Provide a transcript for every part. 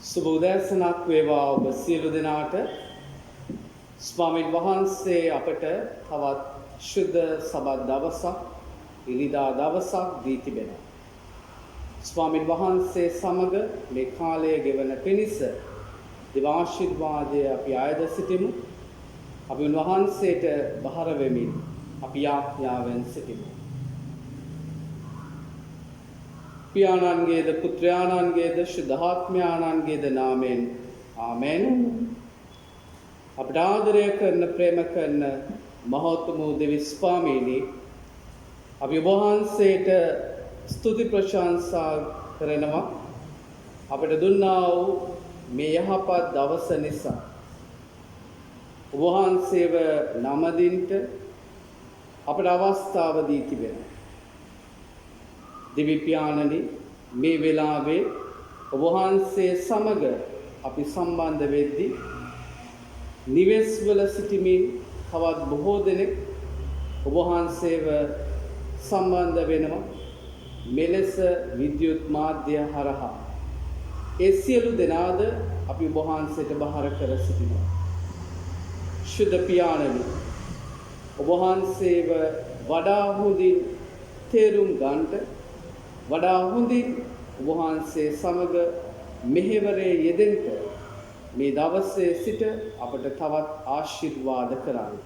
සුබ උදෑසනක් වේවා ඔබ සියලු දෙනාට. ස්වාමීන් වහන්සේ අපට තවත් ශුද්ධ සබත් දවසක් ඉරිදා දවසක් දී තිබෙනවා. ස්වාමීන් වහන්සේ සමග මේ කාලය ගෙවන පිණිස දිවාශිර්වාදය අපි අයද සිටිමු. අපි උන්වහන්සේට බහර වෙමින් අපි යාඥාවෙන් සිටිමු. පියාණන්ගේද පුත්‍රයාණන්ගේද ශුද්ධාත්මයාණන්ගේද නාමයෙන් ආමෙන්. අපට ආදරය කරන ප්‍රේම කරන මහෝත්තම දෙවි ස්වාමීනි, අපි ඔබ වහන්සේට ස්තුති ප්‍රශංසා කරනවා. අපට දුන්නා වූ මේ යහපත් දවස නිසා ඔබ වහන්සේව නමදින්ට අපට අවස්ථාව දී තිබෙනවා. දෙවි පියාණනි, මේ වෙලාවේ ඔබ වහන්සේ සමග අපි සම්බන්ධ වෙද්දී නිවෙස්වල සිටිමින් තවත් බොහෝ දෙනෙක් ඔබ වහන්සේව සම්බන්ධ වෙනවා. මෙලෙස විද්‍යුත් මාධ්‍ය හරහා ඒ සියලු දෙනාද අපි ඔබ වහන්සේට බහර කර සිටිනවා. ශුද්ධ පියාණනි, ඔබ වහන්සේව වඩා හොඳින් තේරුම් ගන්නට, වඩා හොඳින් ඔබ වහන්සේ සමග මෙහෙවරේ යෙදෙන්නට මේ දවසේ සිට අපට තවත් ආශිර්වාද කරන්න.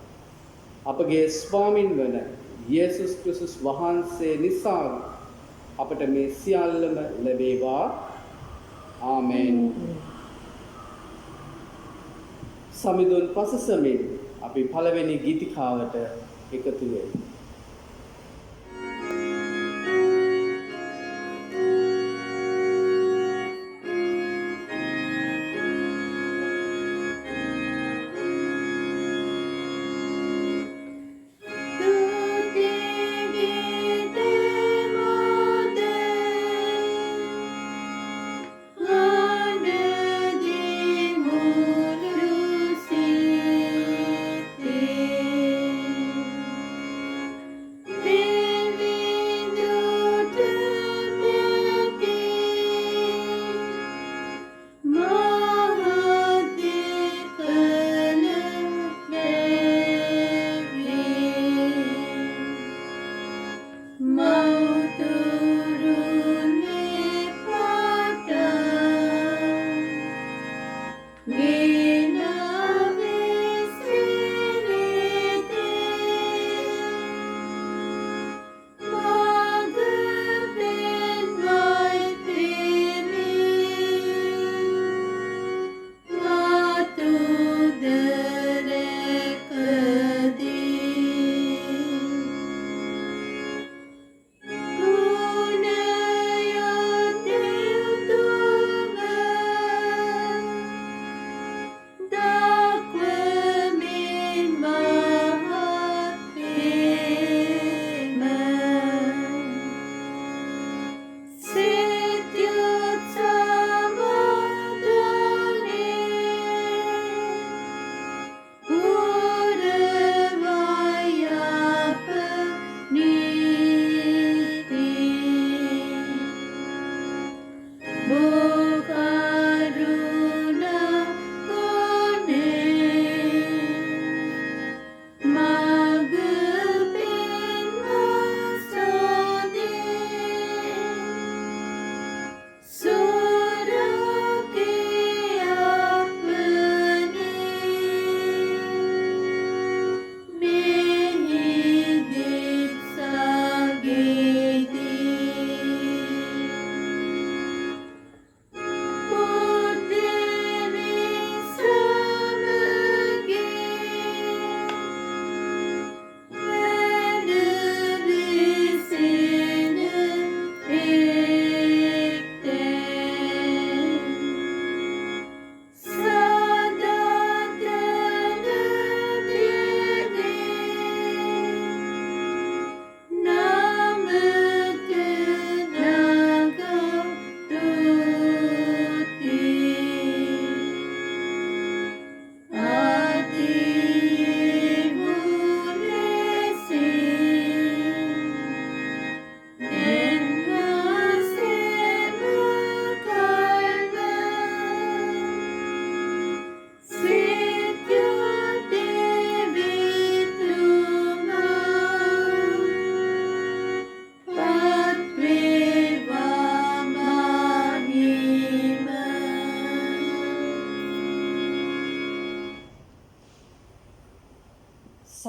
අපගේ ස්වාමින් වන යේසුස් ක්‍රිස්තුස් වහන්සේ නිසා අපට මේ සියල්ලම ලැබේවා. ආමෙන්. සමිඳුන් පසසමින් අපි පළවෙනි ගීතිකාවට එකතු වෙමු.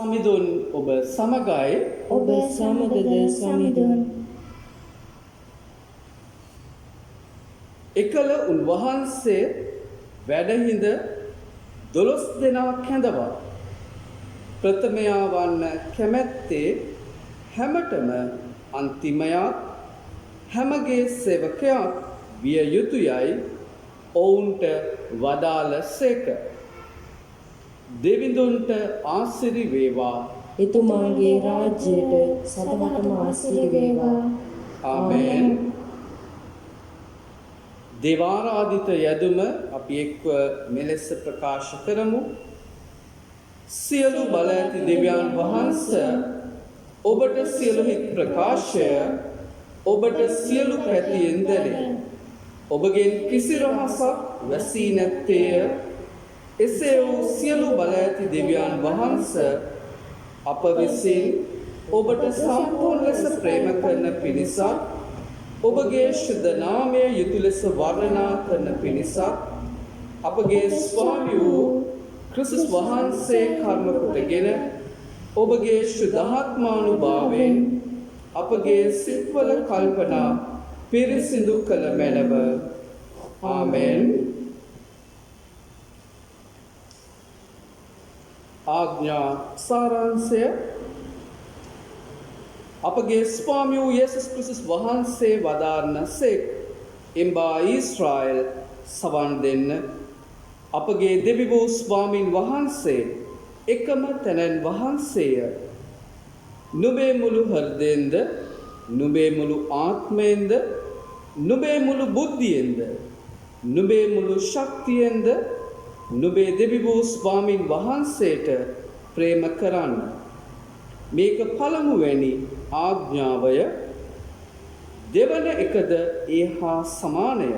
සමිඳුන් ඔබ සමගයි. ඔබ සමගද සමිඳුන්. එකල උන්වහන්සේ වැඩහිඳ 12 දෙනා කැඳවා ප්‍රථමයා වන්න කැමැත්තේ හැමතෙම අන්තිමයා හැමගේ සේවකයා විය යුතුයයි ඔවුන්ට වදාළ සේක. දෙවිඳුන්ට ආශිර්වාද වේවා. එතුමාගේ රාජ්‍යයට සදහටම ආශිර්වාද වේවා. ආමේන්. දේවාරාධිත යදුම අපි එක්ව මෙලෙස ප්‍රකාශ කරමු. සියලු බල ඇති දෙවියන් වහන්සේ ඔබට සියලු හිත් ප්‍රකාශය ඔබට සියලු පැතියෙන් දැනේ. ඔබගෙන් කිසි රහසක් වැසී නැත්තේය. එසේ වූ සියලු බල ඇති දෙවියන් වහන්සේ අප විසින් ඔබට සම්පූර්ණ ලෙස ප්‍රේම කරන පිණිස ඔබගේ ශුද්ධ නාමය යුතු ලෙස වර්ණනා කරන පිණිස අපගේ ස්වාමී වූ ක්‍රිස්තුස් වහන්සේ කර්ම කොටගෙන ඔබගේ ශුද්ධාත්මානුභාවයෙන් අපගේ සිත්වල කල්පනා පිරිසිදු කළ මැනව. ආමෙන්. ආඥා සාරාංශය අපගේ ස්වාමී වූ යේසුස් ක්‍රිස්තුස් වහන්සේ වදාරනසේක් එම්බා ඊශ්‍රායල් සවන් දෙන්න අපගේ දෙවි වූ ස්වාමින් වහන්සේ එකම තැනැන් වහන්සේය. නුඹේ මුළු හෘදයෙන්ද නුඹේ මුළු ආත්මයෙන්ද නුඹේ මුළු බුද්ධියෙන්ද නුඹේ මුළු ශක්තියෙන්ද නුඹේ දෙවි වූ ස්වාමින් වහන්සේට ප්‍රේම කරන්න. මේක පළමුවැනි ආඥාවය. දෙවන එකද ඒ හා සමානය.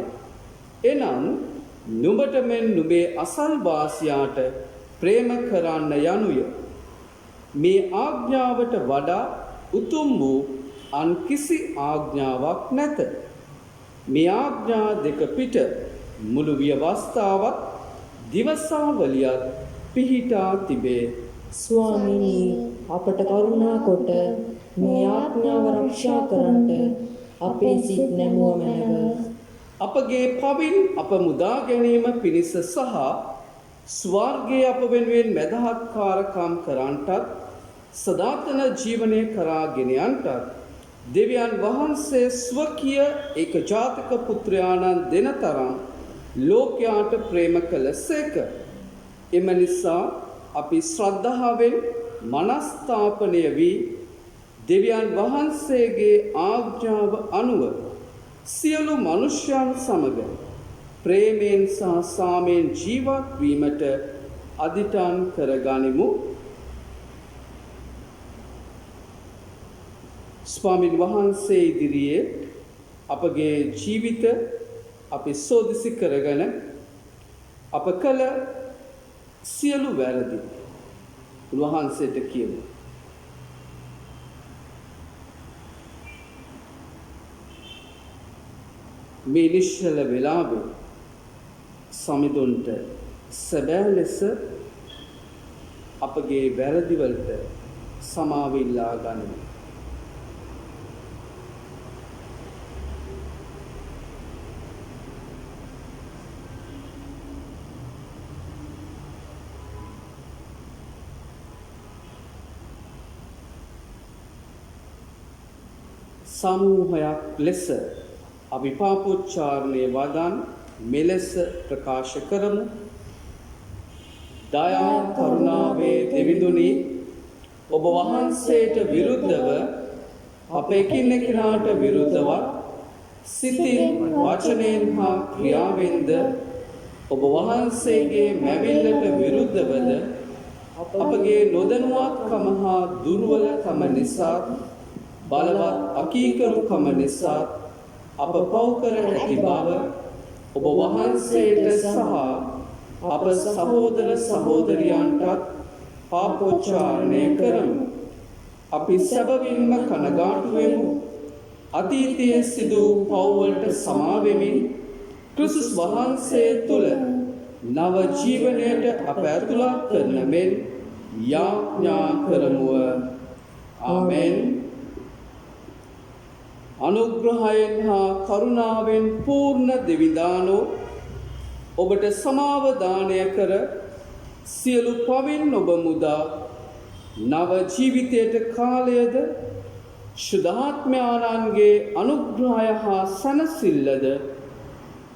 එනම් නුඹට මෙන් නුඹේ අසල්වාසියාට ප්‍රේම කරන්න යනුය. මේ ආඥාවට වඩා උතුම් වූ අන් කිසි ආඥාවක් නැත. මේ ආඥා දෙක පිට මුළු ව්‍යවස්ථාවත් දිවසාවලියත් පිහිටා තිබේ. ස්වාමීනි, අපට කරුණා කොට මේ ආඥාව ආරක්ෂා කරන්නට අපේ සිත් නැමුව මැනව. අපගේ පවින් අප මුදා ගැනීම පිණිස සහ ස්වර්ගයේ අප වෙනුවෙන් මැදහත්කාරකම් කරන්නටත් සදාතන ජීවනය කරාගෙන යන්නටත් දෙවියන් වහන්සේ ස්වකීය ඒකජාතක පුත්‍රයාණන් දෙන තරම් ලෝකයාට ප්‍රේම කළසේක. එම නිසා අපි ශ්‍රද්ධාවෙන් මනස්ථාපනය වී දෙවියන් වහන්සේගේ ආඥාව අනුව සියලු මනුෂ්‍යයන් සමග ප්‍රේමයෙන් සහ සාමයෙන් ජීවත් වීමට අදිටන් කරගනිමු. ස්වාමින් වහන්සේ ඉදිරියේ අපගේ ජීවිත අපි සෝදිසි කරගෙන අප කළ සියලු වැරදි උන්වහන්සේට කියමු. මේ නිශ්චල වෙලාවේ සමිඳුන්ට සැබෑ ලෙස අපගේ වැරදිවලට සමාව ඉල්ලා ගනිමු. සමූහයක් ලෙස අපි පාපෝච්චාරණයේ වදන් මෙලෙස ප්‍රකාශ කරමු. දයා කරුණාවේ දෙවිඳුනි, ඔබ වහන්සේට විරුද්ධව අප එකින් එකිනාට විරුද්ධවත් සිතින් වචනයෙන් හා ක්‍රියාවෙන්ද ඔබ වහන්සේගේ මැවිල්ලට විරුද්ධවද අපගේ නොදැනුවත්කම හා දුර්වලකම නිසා බලවත් අකීකරුකම නිසා අප පව් කර ඇති බව ඔබ වහන්සේට සහ අප සහෝදර සහෝදරියන්ටත් පාපෝච්චාරණය කරමු. අපි සැබවින්ම කනගාටු වෙමු. අතීතයේ සිදු පව්වලට සමාවෙමින් ක්‍රිස්තුස් වහන්සේ තුළ නව ජීවනයට අප ඇතුළත් කරන මෙන් යාඥා කරමුව. ආමෙන්. අනුග්‍රහයෙන් හා කරුණාවෙන් පූර්ණ දෙවිදානෝ ඔබට සමාව දානය කර සියලු පවින් ඔබ මුදා නව ජීවිතයට කාලයද ශුද්ධාත්මයාණන්ගේ අනුග්‍රහය හා සැනසෙල්ලද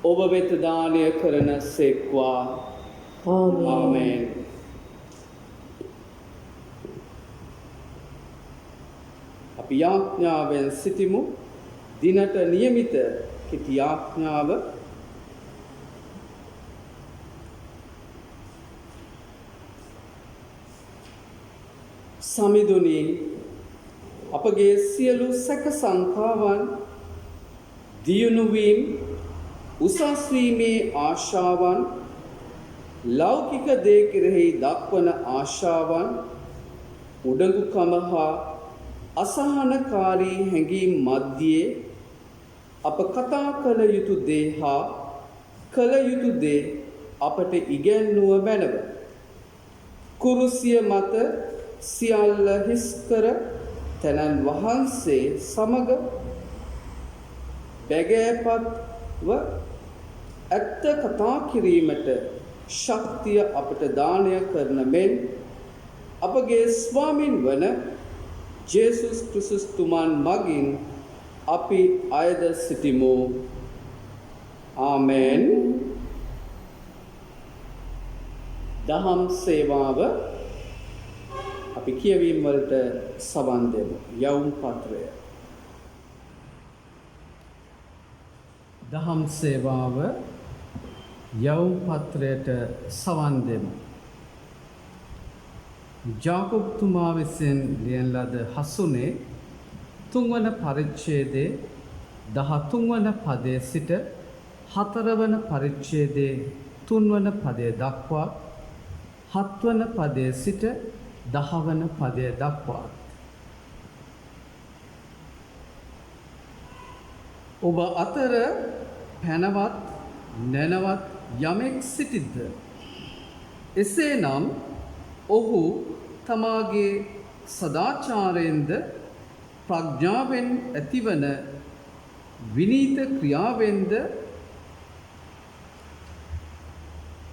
ඔබ වෙත දානය කරන සේක්වා. ආමෙන්. අපි යාඥාවෙන් සිටිමු. දිනට නියමිත කෙටි යාඥාව සමිඳුනි, අපගේ සියලු සැක සංකාවන් දියුණු වීම උසස් වීමේ ආශාවන් ලෞකික දේ කෙරෙහි දක්වන ආශාවන් උඩඟුකම හා අසහනකාරී හැඟීම් මැද්දේ අප කතා කළ යුතු දේ හා කළ යුතු දේ අපට ඉගැන්වුව මැනව. කුරුසිය මත සියල්ල හිස් කර තැනන් වහන්සේ සමග බැගෑපත්ව ඇත්ත කතා කිරීමට ශක්තිය අපට දානය කරන මෙන් අපගේ ස්වාමින් වන ජේසුස් ක්‍රිස්තුස් තුමන් මගින් අපි අයද සිටිමු. ආමෙන්. දහම් සේවාව අපි කියවීම වලට සවන් දෙමු. යවුම් පත්‍රය. දහම් සේවාව යවුම් පත්‍රයට සවන් දෙමු. ජාකොබ්තුමා විසින් ලියන ලද හසුනේ 3 වන පරිච්ඡේදයේ 13 වන පදයේ සිට 4 වන පරිච්ඡේදයේ 3 වන පදය දක්වා 7 වන පදයේ සිට 10 වන පදය දක්වා ඔබ අතර පැනවත් නැනවත් යමෙක් සිටිද්ද? එසේනම් ඔහු තමාගේ සදාචාරයෙන්ද ප්‍රඥාවෙන් ඇතිවන විනීත ක්‍රියාවෙන්ද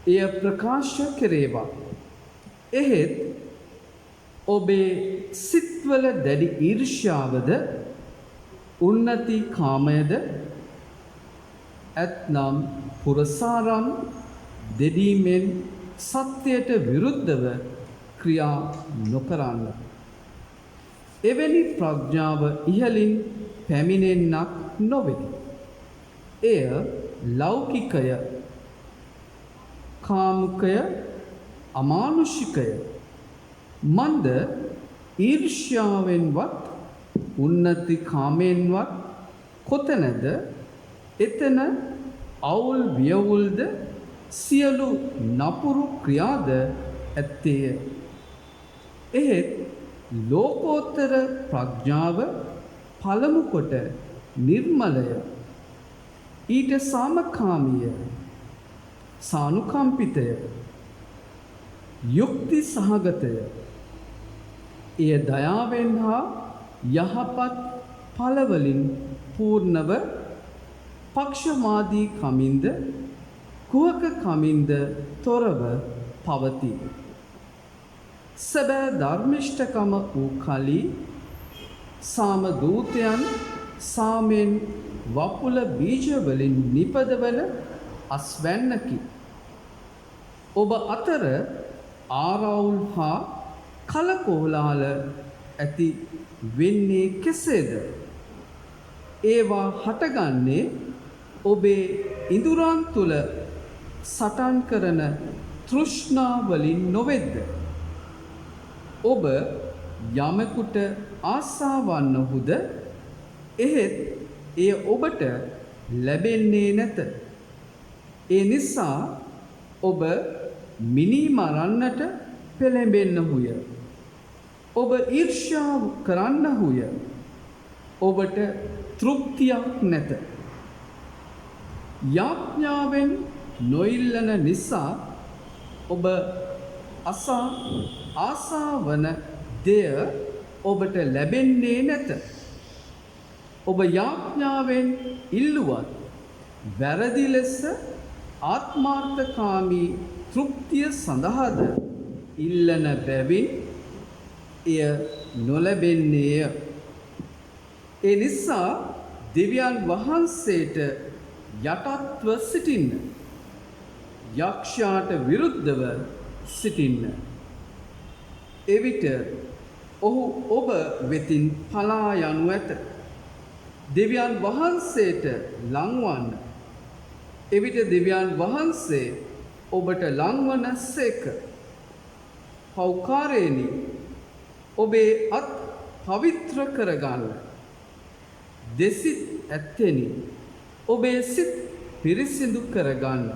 එය ප්‍රකාශ කෙරේවා. එහෙත් ඔබේ සිත්වල දැඩි ඊර්ෂ්‍යාවද උන්නති කාමයද ඇත්නම් පුරසාරම් දෙදීමෙන් සත්‍යයට විරුද්ධව ක්‍රියා නොකරන්න. එවැනි ප්‍රඥාව ඉහලින් පැමිණෙන්නක් නොවේ. එය ලෞකිකය, කාමුකය, අමානුෂිකය. මන්ද ඊර්ෂ්‍යාවෙන්වත් උන්නති කාමයෙන්වත් කොතැනද එතන අවුල් වියවුල්ද සියලු නපුරු ක්‍රියාද ඇත්තේය. එහෙත් ලෝකෝත්තර ප්‍රඥාව පළමු කොට නිර්මලය, ඊට සාමකාමීය, සානුකම්පිතය, යුක්ති සහගතය. එය දයාවෙන් හා යහපත් ඵලවලින් පූර්ණව පක්ෂමාදී කමින්ද කුහක කමින්ද තොරව පවතී. සැබෑ ධර්මිෂ්ඨකම වූ කලී සාම දූතයන් සාමෙන් වපුල බීජවලින් නිපදවන අස්වැන්නකි. ඔබ අතර ආරවුල් හා කලකෝලාහල ඇති වෙන්නේ කෙසේද? ඒවා හටගන්නේ ඔබේ ඉඳුරන් තුල සටන් කරන තෘෂ්ණාවලින් නොවේද? ඔබ යමෙකුට ආසාවන්නහුද? එහෙත් එය ඔබට ලැබෙන්නේ නැත. ඒ නිසා ඔබ මිනී මරන්නට පෙළඹෙන්නහුය. ඔබ ඊර්ෂ්‍යා කරන්නහුය. ඔබට තෘප්තියක් නැත. යාඥාවෙන් නොඉල්ලන නිසා ඔබ ආසාවන දෙය ඔබට ලැබෙන්නේ නැත. ඔබ යාඥාවෙන් ඉල්ලුවත් වැරදි ලෙස ආත්මාර්ථකාමී තෘප්තිය සඳහාද ඉල්ලන බැවින් එය නොලැබෙන්නේය. ඒ නිසා දෙවියන් වහන්සේට යටත්ව සිටින්න. යක්ෂයාට විරුද්ධව සිටින්න. එවිට ඔහු ඔබ වෙතින් පලා යනු ඇත. දෙවියන් වහන්සේට ලංවන්න. එවිට දෙවියන් වහන්සේ ඔබට ලංවන සේක. පෞකාරේනි, ඔබේ අත් පවිත්‍ර කරගන්න. දෙසිත් ඇත්තෙනි, ඔබේ සිත් පිරිසිදු කරගන්න.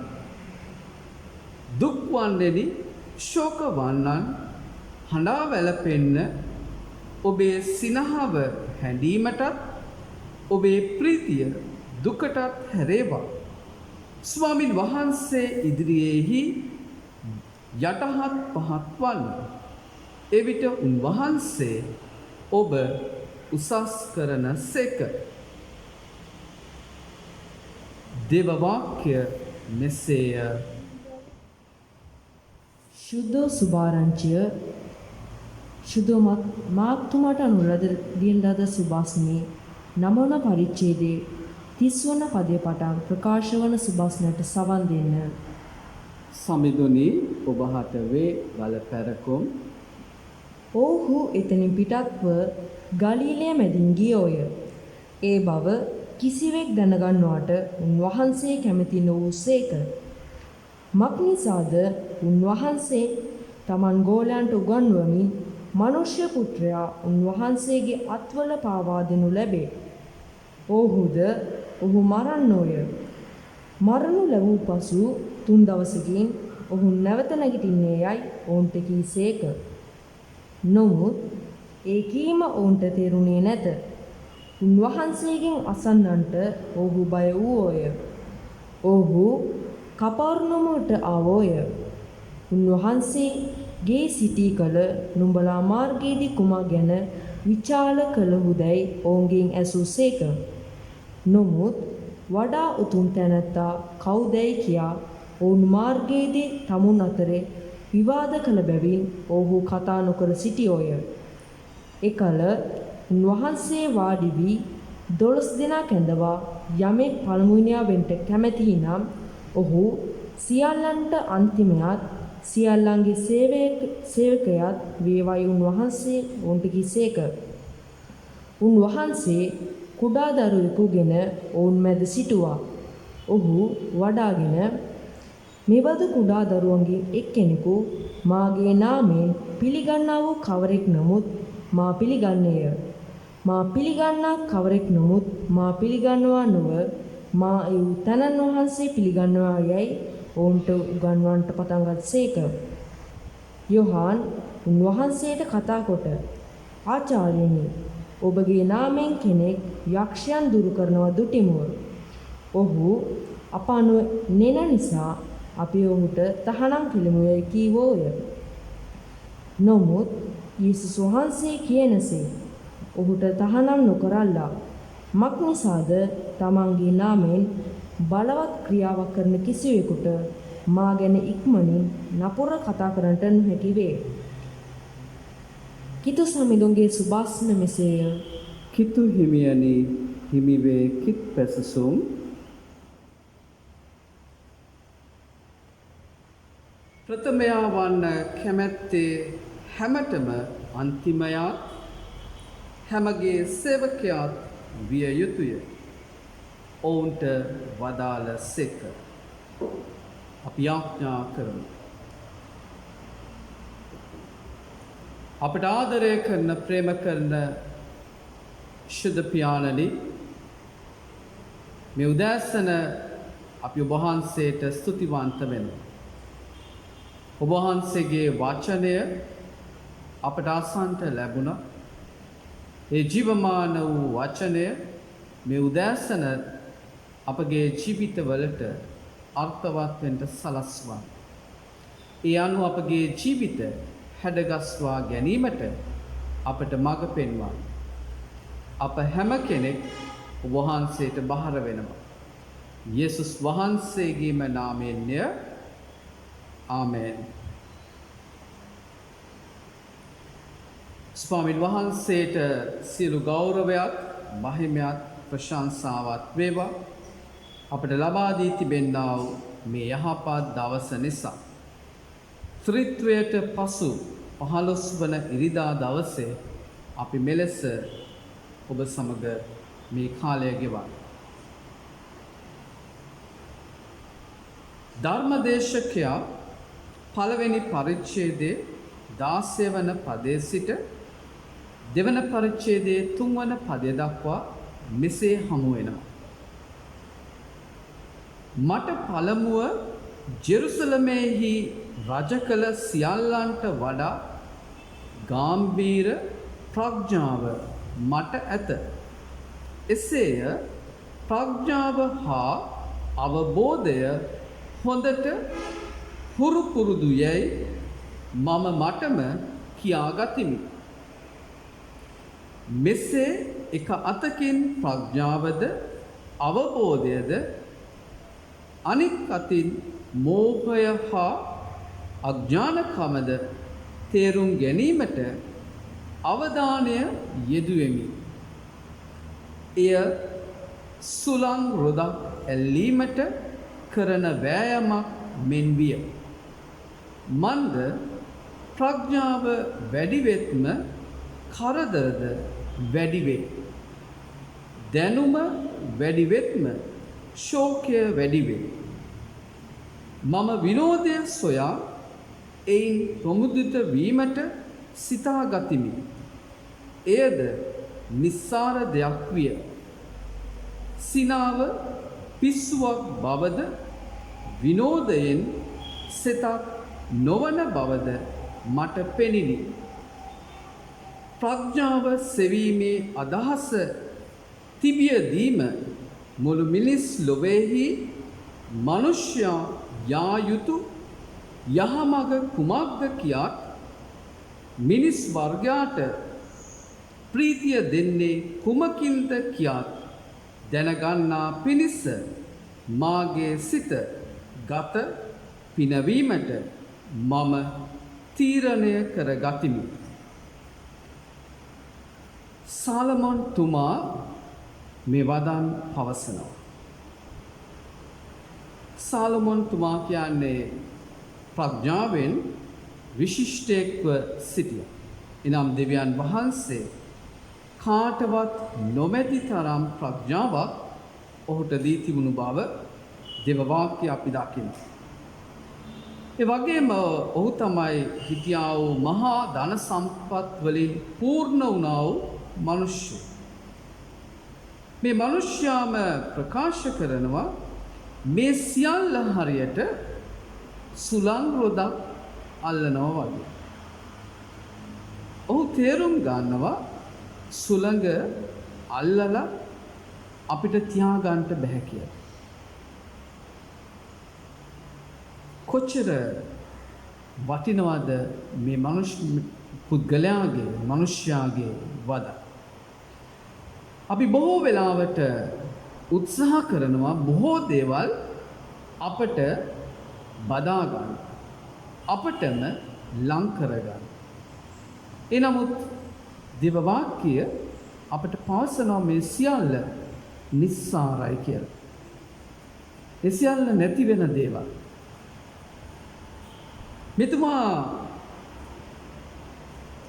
දුක් වන්නෙනි, ශෝක වන්නන් හඬා වැළපෙන්න. ඔබේ සිනහව හැඬීමටත් ඔබේ ප්‍රීතිය දුකටත් හැරේවා. ස්වාමින් වහන්සේ ඉදිරියේහි යටහත් පහත් වන්න. එවිට උන්වහන්සේ ඔබ උසස් කරන සේක. දේව වාක්‍ය මෙසේය. शुद्धो सुबारंचिय शुद्धो माक्तुमට අනුලද දියලද සුභාස්නේ නමන පරිච්ඡේදයේ 30 වන පදයේ පටන් ප්‍රකාශ වන සුභාස්නට සවන් දෙන්න. සමිඳුනි ඔබහට වේ ගල පැරකුම්. ඔහු එතනින් පිටත්ව ගලීලය මැදින් ගියෝය. ඒ බව කිසිවෙක් දැනගන්නවට උන්වහන්සේ කැමති නොවූසේක. මක්නිසාද උන්වහන්සේ තමන් ගෝලයන්ට උගන්වමින් මනුෂ්‍ය පුත්‍රයා උන්වහන්සේගේ අත්වල පාවා දෙනු ලැබේ. ඔහු මරන්නෝය. මරණු ලැබූ පසු 3 දවසකින් ඔහු නැවත නැගිටින්නේ යයි ඔවුන්ට කීසේක. නමුත් ඒ කීම ඔවුන්ට තේරුණේ නැත. උන්වහන්සේගෙන් අසන්නන්ට ඔහු බය වූෝය. ඔහු කපර්නොමට ආවෝය. උන්වහන්සේගේ සිටී කල නුඹලා මාර්ගයේදී කුමක් ගැන විචාල කළහුදැයි ඔවුන්ගෙන් ඇසූසේක. නමුත් වඩා උතුම් තැනැත්තා කවුදැයි කියා ඔවුන් මාර්ගයේදී තමුන් අතරේ විවාද කළ බැවින් ඔහු කතා නොකර සිටියෝය. එකල උන්වහන්සේ වාඩි වී 12 දෙනා කැඳවා යමෙක් පළමුවෙනියා වෙන්න කැමැති නම් ඔහු සියල්ලන්ට අන්තිමයත් සියල්ලන්ගේ සේවකයාත් වේවායි උන්වහන්සේ ඔවුන්ට කිසේක. උන්වහන්සේ කුඩා දරුවෙකුගෙන ඔවුන් මැද සිටුවා. ඔහු වඩාගෙන මෙබඳු කුඩා දරුවන්ගෙන් එක්කෙනෙකු මාගේ නාමයෙන් පිළිගන්නා වූ කවරෙක් නමුත් මා පිළිගන්නේය. මා පිළිගන්නා කවරෙක් නමුත් මා පිළිගන්නවා නොව මා ඒ තනන් වහන්සේ පිළිගන්නවා යයි ඔවුන්ට උගන්වන්නට පටන් ගත්සේක. යොහාන් උන්වහන්සේට කතා කොට ආචාර්යනි, ඔබගේ නාමයෙන් කෙනෙක් යක්ෂයන් දුරු කරනවා දුටිමුව. ඔහු අප නෙන නිසා අපි ඔහුට තහනම් කෙලෙමු යයි කීවෝය. නමුත් යේසුස් වහන්සේ කියනසේ ඔහුට තහනම් නොකරල්ලා. මක්නිසාද තමන්ගේ නාමයෙන් බලවත් ක්‍රියාවක් කරන කිසිවෙකුට මා ගැන ඉක්මනින් නපුර කතා කරන්නට නොහැකි වේ. කිතු සමිඳුන්ගේ සුභාස්න මෙසේය. කිතු හිමියනි හිමිවේ කිත් පැසසුම්. ප්‍රථමයා වන්න කැමැත්තේ හැමතෙම අන්තිමයාත් හැමගේ සේවකයාත් විය යුතුය. ඔවුන්ට වදාළ සේක. අපි යාඥා කරමු. අපට ආදරය කරන ප්‍රේම කරන ශුද්ධ පියාණනි, මේ උදෑසන අපි ඔබ වහන්සේට ස්තුතිවන්ත වෙනවා. ඔබ වහන්සේගේ වචනය අපට අසන්නට ලැබුණා. ඒ ජීවමාන වූ වචනය මේ උදෑසන අපගේ ජීවිතවලට අර්ථවත් වෙන්න සලස්වා. ඒ අනුව අපගේ ජීවිත හැඩගස්වා ගැනීමට අපට මඟ පෙන්වන්න. අප හැම කෙනෙක් වහන්සේට බහර වෙනවා. යේසුස් වහන්සේගේම නාමයෙන්ය. ආමේන්. ස්වාමීන් වහන්සේට සියලු ගෞරවයත් මහිමයත් ප්‍රශංසාවත් වේවා. අපට ලබා දී තිබෙන්නා වූ මේ යහපත් දවස නිසා. ත්‍රිත්වයට පසු 15 වන ඉරිදා දවසේ අපි මෙලෙස ඔබ සමග මේ කාලය ගෙවන්න. ධර්මදේශකයා පළවෙනි පරිච්ඡේදයේ 16 වන පදයේ සිට දෙවන පරිච්ඡේදයේ 3 වන පදය දක්වා මෙසේ හමු වෙනවා. මට පළමුව ජෙරුසලමේහි රජ කළ සියල්ලන්ට වඩා ගාම්භීර ප්‍රඥාව මට ඇත. එසේය ප්‍රඥාව හා අවබෝධය හොඳට හුරු පුරුදු යැයි මම මටම කියාගතිමි. මෙසේ එක අතකින් ප්‍රඥාවද අවබෝධයද අනික් අතින් මෝහය හා අඥානකමද තේරුම් ගැනීමට අවධානය යෙදුවෙමි. එය සුළං රොදක් ඇල්ලීමට කරන වෑයමක් මෙන් විය. මන්ද ප්‍රඥාව වැඩිවෙත්ම කරදරද වැඩිවේ. දැනුම වැඩිවෙත්ම ශෝකය වැඩිවේ. මම විනෝදය සොයා එයින් ප්‍රමුදිත වීමට සිතා ගතිමි. එයද නිස්සාර දෙයක් විය. සිනාව පිස්සුවක් බවද විනෝදයෙන් සිතක් නොවන බවද මට පෙනිනි. ප්‍රඥාව සෙවීමේ අදහස තිබියදීම මුළු මිනිස් ලොවේහි මනුෂ්‍යයා යා යුතු යහමඟ කුමක්ද කියාත් මිනිස් වර්ගයාට ප්‍රීතිය දෙන්නේ කුමකින්ද කියාත් දැනගන්නා පිණිස මාගේ සිත ගත පිනවීමට මම තීරණය කර ගතිමි. සාලමොන් තුමා මේ වදන් පවසනවා. සාලමොන් තුමා කියන්නේ ප්‍රඥාවෙන් විශිෂ්ටයෙක්ව සිටිය. එනම් දෙවියන් වහන්සේ කාටවත් නොමැති තරම් ප්‍රඥාවක් ඔහුට දී තිබුණු බව දේව වාක්‍ය අපි දකිනවා. ඒ වගේම ඔහු තමයි හිටියා වූ මහා ධන සම්පත් වලින් පූර්ණ වුණා වූ මිනිස්සු. මේ මිනිස්යාම ප්‍රකාශ කරනවා මේ සියල්ල හරියට සුළං රොදක් අල්ලනවා වගේ. ඔහු තේරුම් ගන්නවා සුළඟ අල්ලලා අපිට තියාගන්න බෑ කියලා. කොච්චර වටිනවද මේ පුද්ගලයාගේ මිනිස්යාගේ වද. අපි බොහෝ වෙලාවට උත්සාහ කරනවා බොහෝ දේවල් අපට බදා ගන්න. අපටම ලං කරගන්න. එනමුත් දේව වාක්‍ය අපට පවසනවා මේ සියල්ල නිස්සාරයි කියලා. ඒ සියල්ල නැති වෙන දේවල්. මෙතුමා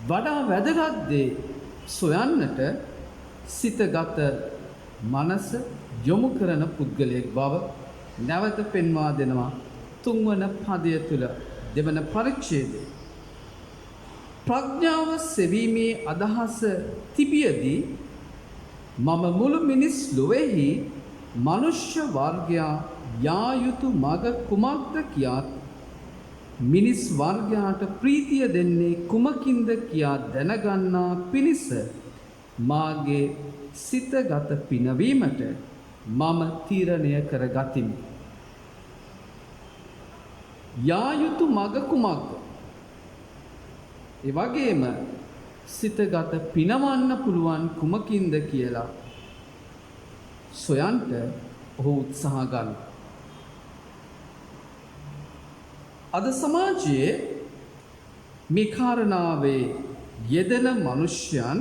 වඩා වැදගත් දේ සොයන්නට සිතගත මනස යොමු කරන පුද්ගලයෙක් බව නැවත පෙන්වා දෙනවා 3 වන පදය තුල දෙවන පරිච්ඡේදයේ. ප්‍රඥාව සෙවීමේ අදහස තිබියදී මම මුළු මිනිස් ලොවේහි මනුෂ්‍ය වර්ගයා යා යුතු මඟ කුමක්ද කියාත් මිනිස් වර්ගයාට ප්‍රීතිය දෙන්නේ කුමකින්ද කියා දැනගන්නා පිණිස මාගේ සිතගත පිනවීමට මම තීරණය කර ගතිමි. යා යුතු මග කුමක්ද? ඒ වගේම සිතගත පිනවන්න පුළුවන් කුමකින්ද කියලා සොයන්ට ඔහු උත්සාහ ගන්නවා. අද සමාජයේ මේ කාරණාවේ යෙදෙන මිනිසයන්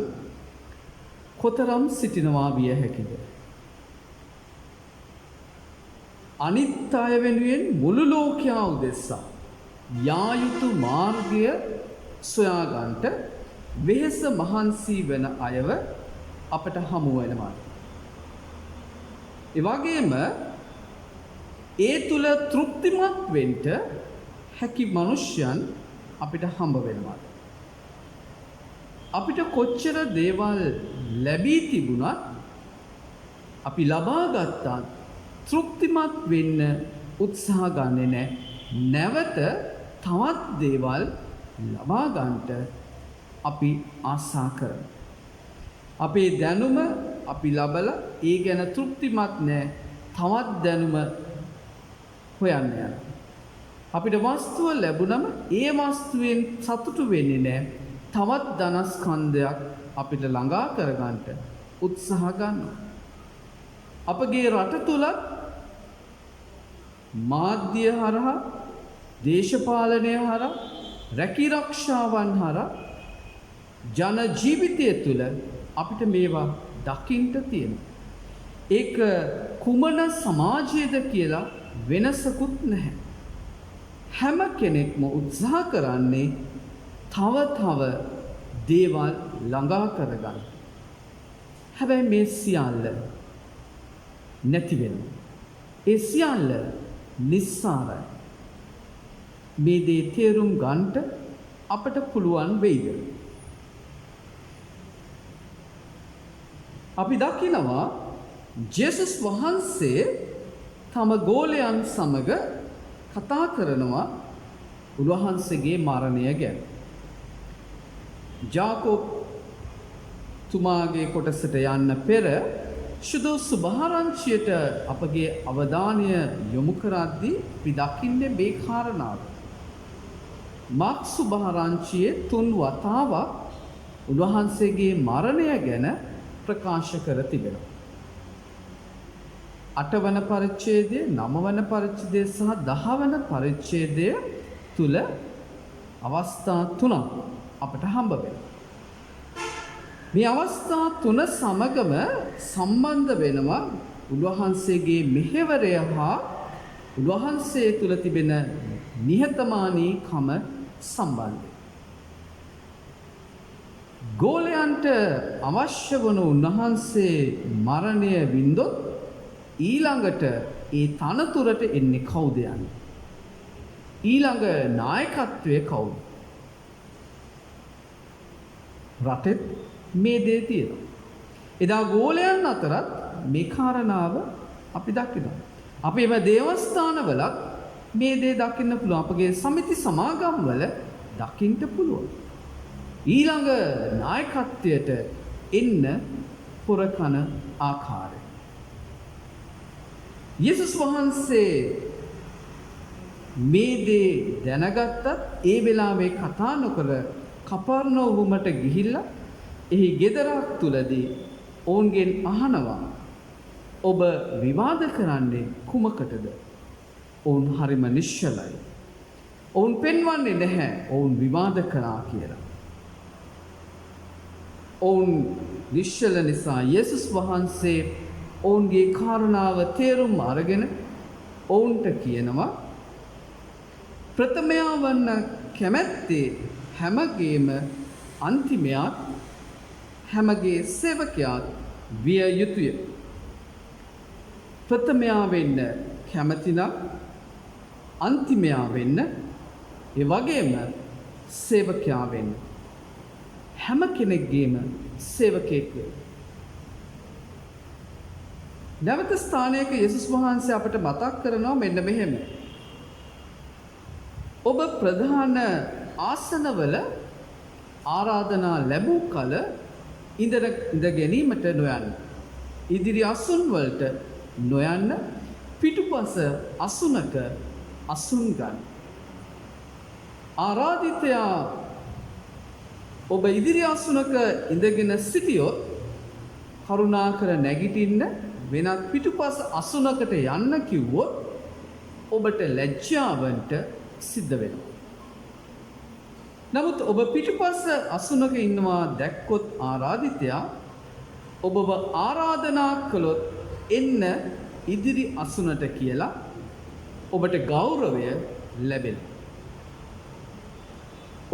කොතරම් සිටිනවා විය හැකිද? අනිත් අය වෙනුවෙන් මුළු ලෝකයා උදෙසා යා යුතු මාර්ගය සොයා ගන්නට වෙහෙස මහන්සි වෙන අයව අපට හමු වෙනවා. ඒ වගේම ඒ තුල තෘප්තිමත් වෙන්න හැකි මිනිසයන් අපිට හම්බ වෙනවා. අපිට කොච්චර දේවල් ලැබී තිබුණත් අපි ලබා ගත්තා තෘප්තිමත් වෙන්න උත්සාහ ගන්නේ නැහැ. නැවත තවත් දේවල් ලබා ගන්නට අපි ආසා කරනවා. අපේ දැනුම අපි ලබලා ඒ ගැන තෘප්තිමත් නැහැ. තවත් දැනුම හොයන්න යනවා. අපිට වස්තුව ලැබුණම ඒ වස්තුවෙන් සතුටු වෙන්නේ නැහැ. තවත් ධනස්කන්ධයක් අපිට ළඟා කරගන්නට උත්සාහ ගන්නවා. අපගේ රට තුලත් මාධ්‍ය හරහා, දේශපාලනය හරහා, රැකී රක්ෂාවන් හරහා ජන ජීවිතය තුළ අපිට මේවා දකින්න තියෙනවා. ඒක කුමන සමාජයේද කියලා වෙනසකුත් නැහැ. හැම කෙනෙක්ම උත්සාහ කරන්නේ තව දේවල් ළඟා කරගන්න. හැබැයි මේ සියල්ල නැති වෙනවා. ඒ සියල්ල නිස්සාරයි. මේ දේ තේරුම් ගන්නට අපට පුළුවන් වෙයිද? අපි දකිනවා ජේසුස් වහන්සේ තම ගෝලයන් සමග කතා කරනවා උන්වහන්සේගේ මරණය ගැන. ජාකෝබ් තුමාගේ කොටසට යන්න පෙර සුදු සුභාරංචියට අපගේ අවධානය යොමු කරද්දී අපි දකින්නේ මේ කාරණාව. මාක් සුභාරංචියේ 3 වතාවක් උන්වහන්සේගේ මරණය ගැන ප්‍රකාශ කර තිබෙනවා. 8 වන පරිච්ඡේදය, 9 වන පරිච්ඡේදය සහ 10 වන පරිච්ඡේදය තුල අවස්ථා 3ක් අපට හම්බ වෙනවා. මේ අවස්ථා 3 සමගම සම්බන්ධ වෙනවා උන්වහන්සේගේ මෙහෙවරය හා උන්වහන්සේ තුල තිබෙන නිහතමානීකම සම්බන්ධයි. ගෝලයන්ට අවශ්‍ය වන උන්වහන්සේ මරණය වින්දොත් ඊළඟට ඒ තනතුරට එන්නේ කවුද යන්නේ? ඊළඟ නායකත්වයේ කවුද? රටෙත් මේ දේ තියෙනවා. එදා ගෝලයන් අතරත් මේ කාරණාව අපි දකිනවා. අපේ දේවස්ථානවලත් මේ දේ දකින්න පුළුවන්. අපගේ සමිති සමාගම්වල දකින්න පුළුවන්. ඊළඟ නායකත්වයට එන්න පුරකන ආකාරය. යේසුස් වහන්සේ මේ දේ දැනගත්තත් ඒ වෙලාවේ කතා නොකර කපර්නහූමට ගිහිල්ලා එහි ගෙදරක් තුලදී ඔවුන්ගෙන් අහනවා ඔබ විවාද කරන්නේ කුමකටද? ඔවුන් හරිම නිශ්චලයි. ඔවුන් පෙන්වන්නේ නැහැ ඔවුන් විවාද කරා කියලා. ඔවුන් නිශ්චල නිසා යේසුස් වහන්සේ ඔවුන්ගේ කාරණාව තේරුම් අරගෙන ඔවුන්ට කියනවා ප්‍රථමයා වන්න කැමැත්තේ හැමගේම අන්තිමයාත් හැමගේ සේවකයාත් විය යුතුය. ප්‍රථමයා වෙන්න කැමැතිනම් අන්තිමයා වෙන්න, ඒ වගේම සේවකයා වෙන්න. හැම කෙනෙක්ගේම සේවකයෙක් වෙන්න. නැවත ස්ථානයක යේසුස් වහන්සේ අපට මතක් කරනවා මෙන්න මෙහෙම. ඔබ ප්‍රධාන ආසනවල ආරාධනා ලැබූ කල ඉඳ ගැනීමට නොයන්න. ඉදිරි අසුන් වලට නොයන්න. පිටුපස අසුනක අසුන් ගන්න. ආරාධිතයා ඔබ ඉදිරි අසුනක ඉඳගෙන සිටියොත් කරුණාකර නැගිටින්න වෙනත් පිටුපස අසුනකට යන්න කිව්වොත් ඔබට ලැජ්ජාවන්ට සිද්ධ වෙනවා. නමුත් ඔබ පිටුපස අසුනක ඉන්නවා දැක්කොත් ආරාධිතයා ඔබව ආරාධනා කළොත් එන්න ඉදිරි අසුනට කියලා ඔබට ගෞරවය ලැබෙනවා.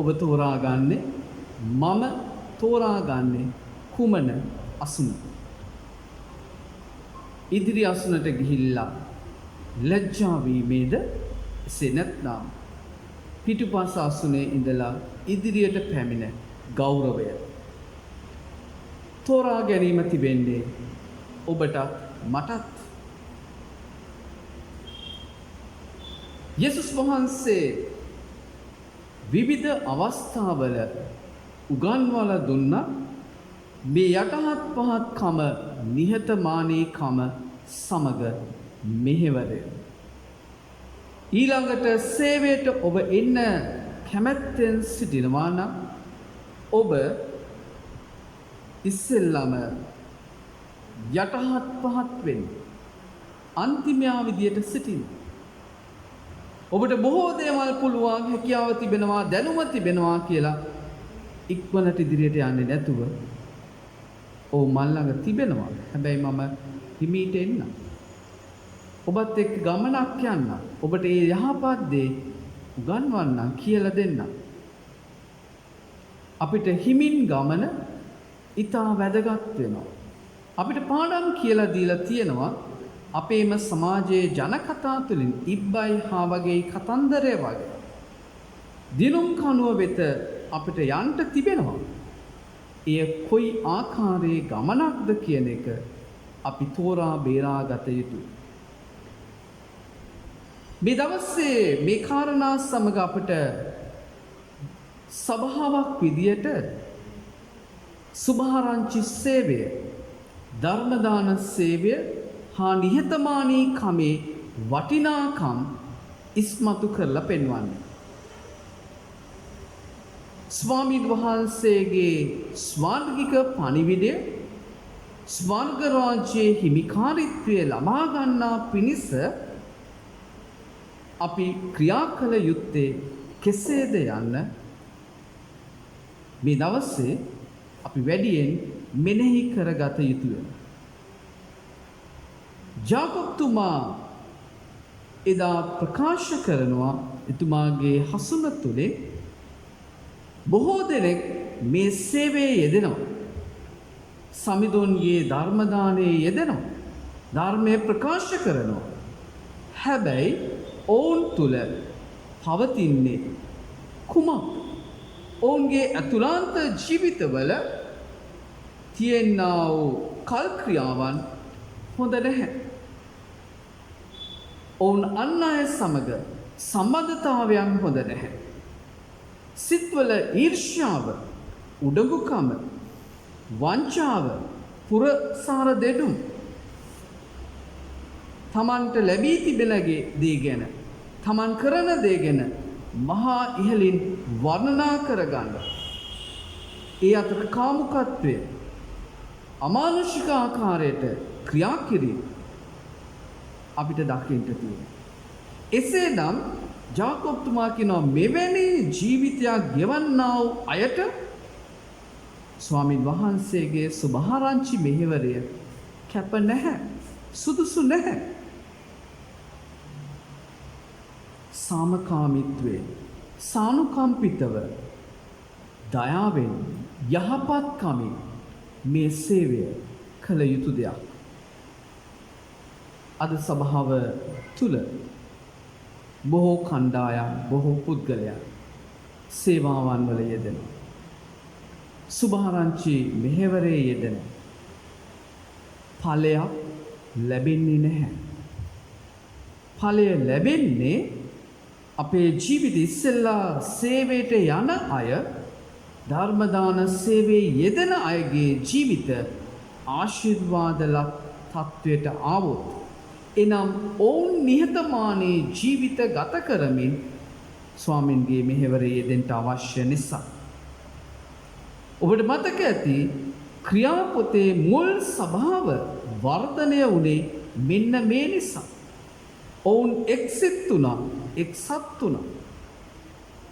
ඔබ තෝරාගන්නේ මම තෝරාගන්නේ කුමන අසුන? ඉදිරි අසුනට ගිහිල්ලා ලැජ්ජා වීමේද? එසේ නැත්නම් පිටුපස අසුනේ ඉඳලා ඉදිරියට පැමිණ ගෞරවය තෝරා ගැනීම තිබෙන්නේ ඔබටත් මටත්. යේසුස් වහන්සේ විවිධ අවස්ථාවල උගන්වලා දුන්නා මේ යටහත් පහත්කම නිහතමානීකම සමග මෙහෙවරය. ඊළඟට සේවයට ඔබ එන්න කැමැත්තෙන් සිටිනවා නම් ඔබ ඉස්සෙල්ලම යටහත් පහත් වෙන්න අන්තිමයා විදියට සිටින්න. ඔබට බොහෝ දේවල් පුළුවන්, හැකියාව තිබෙනවා, දැනුම තිබෙනවා කියලා ඉක්මනට ඉදිරියට යන්නේ නැතුව ඔව් මල් ළඟ තිබෙනවා. හැබැයි මම හිමීට එන්න. ඔබත් එක්ක ගමනක් යන්න. ඔබට ඒ යහපත් දේ උගන්වන්න කියලා දෙන්න. අපිට හිමින් ගමන ඊටා වැදගත් වෙනවා. අපිට පාඩම් කියලා දීලා තියෙනවා. අපේම සමාජයේ ජනකතා තුළින් ඉබ්බයි හා වගේ කතන්දරය වගේ දිනුම් කනුව වෙත අපිට යන්න තිබෙනවා. එය කොයි ආකාරයේ ගමනක්ද කියන එක අපි තෝරා බේරා ගත යුතුයි. මේ දවසේ මේ කාරණා සමග අපිට සභාවක් විදියට සුභාරංචි සේවය, ධර්ම දාන සේවය හා නිහතමානී කමේ වටිනාකම් ඉස්මතු කරලා පෙන්වන්නේ. ස්වාමීන් වහන්සේගේ ස්වර්ගික පණිවිඩය ස්වර්ග රාජ්‍යයේ හිමිකාරීත්වය ලබා ගන්නා පිණිස අපි ක්‍රියා කළ යුත්තේ කෙසේද යන්න මේ දවසේ අපි වැඩියෙන් මෙනෙහි කරගත යුතුය. ජාකබ්තුමා එදා ප්‍රකාශ කරනවා එතුමාගේ හසුන තුළින් බොහෝ දෙනෙක් මේ සේවයේ යෙදෙනවා. සමිඳුන්ගේ ධර්ම දානයේ යෙදෙනවා. ධර්මය ප්‍රකාශ කරනවා. හැබැයි ඔවුන් තුල පවතින්නේ කුමක්? ඔවුන්ගේ අතුලාන්ත ජීවිතවල තියෙනා වූ කල් ක්‍රියාවන් හොඳ නැහැ. ඔවුන් අන් අය සමග සම්බන්ධතාවයන් හොඳ නැහැ. සිත්වල ඊර්ෂ්‍යාව, උඩඟුකම, වංචාව, පුරසාර දෙඩුම්, තමන්ට ලැබී තිබෙන දේ ගැන, තමන් කරන දේ ගැන මහා ඉහළින් වර්ණනා කරගන්න. ඒ අතර කාමුකත්වය, අමානුෂික ආකාරයට ක්‍රියා කිරීම අපිට දකින්න තියෙනවා. එසේනම් ජාකබ්තුමා කියනවා මෙවැනි ජීවිතයක් ගෙවන්නා වූ අයට ස්වාමීන් වහන්සේගේ සුභාරංචි මෙහෙවරය කැප නැහැ, සුදුසු නැහැ. සාමකාමීත්වයෙන්, සානුකම්පිතව, දයාවෙන්, යහපත්කමින් මේ සේවය කළ යුතු දෙයක්. අද සභාව තුල බොහෝ කණ්ඩායම්, බොහෝ පුද්ගලයන් සේවාවන් වල යෙදෙනවා. සුභාරංචි මෙහෙවරේ යෙදෙනවා. ඵලයක් ලැබෙන්නේ නැහැ. ඵලය ලැබෙන්නේ අපේ ජීවිත ඉස්සෙල්ලා සේවයට යන අය, ධර්ම දාන සේවයේ යෙදෙන අයගේ ජීවිත ආශිර්වාදලත් තත්වයට ආවොත්, එනම් ඔවුන් නිහතමානී ජීවිත ගත කරමින් ස්වාමින්ගේ මෙහෙවරේ යෙදෙන්න අවශ්‍ය නිසා. ඔබට මතක ඇති ක්‍රියාපොතේ මුල් සභාව වර්ධනය වුණේ මෙන්න මේ නිසා. ඔවුන් එක්සෙත් වුණා, එක්සත් වුණා.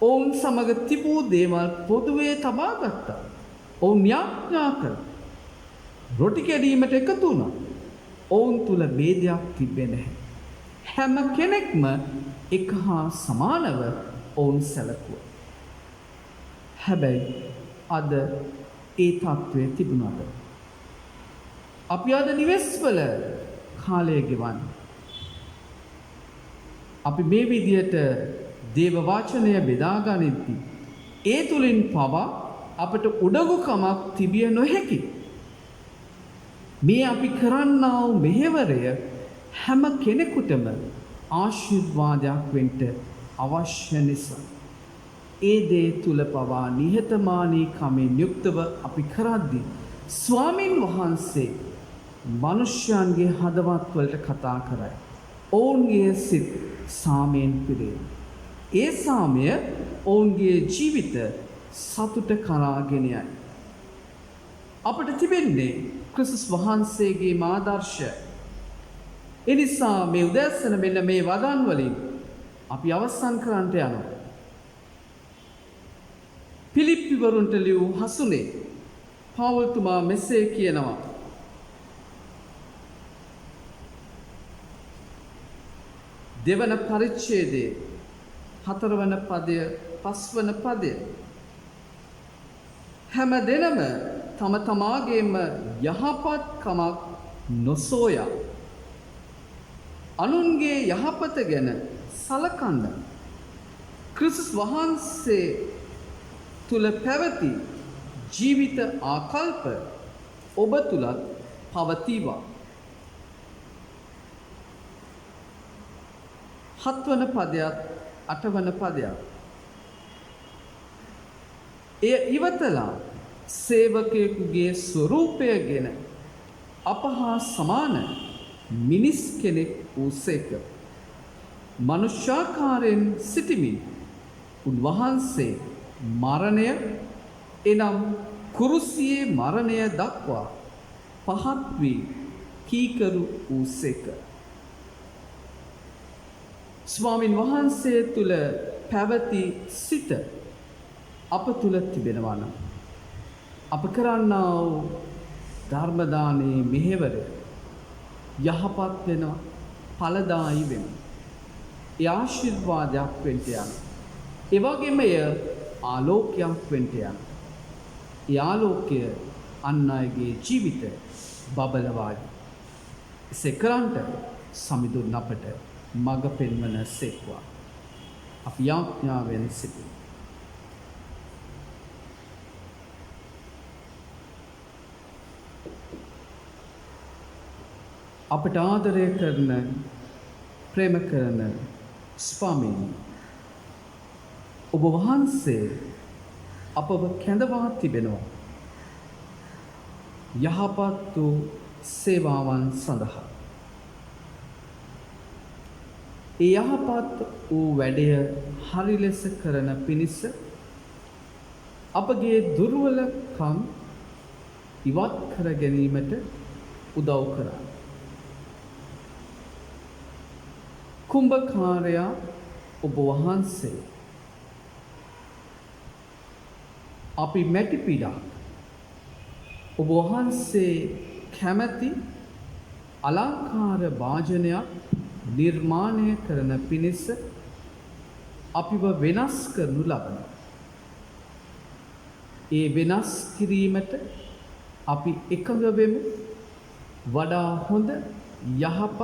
ඔවුන් සමග තිබූ දේවල් පොදුවේ තබා ගත්තා. ඔවුන් යාඥා කළා. රොටි කැඩීමට එකතු වුණා. ඔවුන් තුල ભેදයක් තිබෙන්නේ නැහැ. හැම කෙනෙක්ම එක හා සමානව ඔවුන් සැලකුවා. හැබැයි අද ඒ තත්ත්වය තිබුණාද? අපි අද නිවෙස්වල කාලය ගෙවන්නේ. අපි මේ විදියට දේව වචනය බෙදා ගනිද්දී ඒ තුලින් පවා අපට උඩඟුකමක් තිබිය නොහැකි. මේ අපි කරන්නා වූ මෙහෙවරය හැම කෙනෙකුටම ආශිර්වාදයක් වෙන්න අවශ්‍ය නිසා ඒ දේ තුල පවා නිහතමානීකමින් යුක්තව අපි කරද්දී ස්වාමින් වහන්සේ මනුෂ්‍යයන්ගේ හදවත් වලට කතා කරයි. ඔවුන්ගේ සිත් සාමයෙන් පිරේ. ඒ සාමය ඔවුන්ගේ ජීවිත සතුට කරාගෙන යයි. අපට තිබෙන්නේ ක්‍රිස්තුස් වහන්සේගේ ආදර්ශය. ඒ නිසා මේ උදෑසන මෙන්න මේ වදන් වලින් අපි අවසන් කරන්නට යනවා. පිලිප්පිවරුන්ට ලියූ හසුනේ පවුල්තුමා මෙසේ කියනවා. දෙවන පරිච්ඡේදයේ 4 වන පදය 5 වන පදය හැම දිනම තම තමාගේම යහපත්කමක් නොසෝයා අනුන්ගේ යහපත ගැන සලකන්න ක්‍රිස්තුස් වහන්සේ තුල පැවති ජීවිත ආකල්ප ඔබ තුලත් පවතිවා. 7 වන පදයක් 8 වන පදයක් එය ඉවතලා සේවකයෙකුගේ ස්වරූපයගෙන අප හා සමාන මිනිස් කෙනෙක් වූසේක. මනුෂ්‍යාකාරයෙන් සිටිමින් උන්වහන්සේ මරණය එනම් කුරුසියේ මරණය දක්වා පහත් වී කීකරු වූසේක. ස්වාමින් වහන්සේ තුල පැවති සිත අප තුල තිබෙනවා නම් අප කරන්නා වූ ධර්ම දානයේ මෙහෙවර යහපත් වෙනවා, ඵලදායී වෙනවා. ඒ ආශිර්වාදයක් වෙන්න යනවා. ඒ වගේම එය ආලෝකයක් වෙන්න යනවා. ඒ ආලෝකය අන් අයගේ ජීවිත බබලවායි. එසේ කරන්ට සමිඳුන් අපට මඟ පෙන්වන සේක්වා. අපි යාඥාවෙන් සිටිමු. අපට ආදරය කරන ප්‍රේම කරන ස්වාමීනි, ඔබ වහන්සේ අපව කැඳවා තිබෙනවා යහපත් වූ සේවාවන් සඳහා. ඒ යහපත් වූ වැඩය හරි ලෙස කරන පිණිස අපගේ දුර්වලකම් ඉවත් කර ගැනීමට උදව් කරා. කුම්භකාරයා ඔබ වහන්සේ අපි මැටි පිඩා ඔබ වහන්සේ කැමැති අලංකාර භාජනයක් නිර්මාණය කරන පිණිස අපිව වෙනස් කරනු ලබන. ඒ වෙනස් කිරීමට අපි එකඟ වෙමු. වඩා හොඳ යහපත්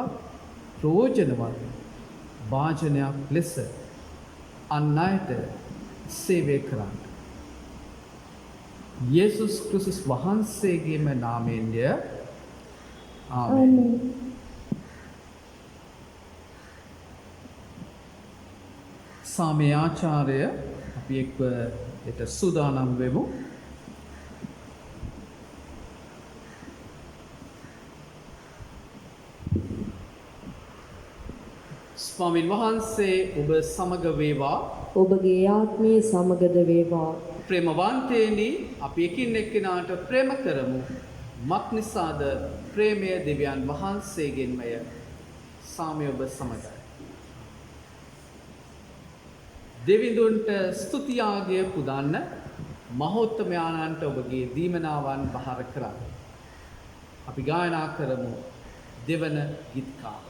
ප්‍රයෝජනවත් භාජනයක් ලෙස අන් අයට සේවය කරන්න. යේසුස් ක්‍රිස්තුස් වහන්සේගේම නාමයෙන්ය. ආමෙන්. සාමය ආචාර්ය අපි එක්ව එට සූදානම් වෙමු. ස්වාමින් වහන්සේ ඔබ සමග වේවා. ඔබගේ ආත්මයේ සමගද වේවා. ප්‍රේමවන්තයනි අපි එකින් එක්කෙනාට ප්‍රේම කරමු. මක් නිසාද ප්‍රේමය දෙවියන් වහන්සේගෙන්මය. සාමය ඔබ සමගයි. දෙවිඳුන්ට ස්තුතියාගය පුදන්න මහෝත්තමයාණන්ට ඔබගේ දීමනාවන් බහර කරන්න. අපි ගායනා කරමු දෙවන ගීතකාව.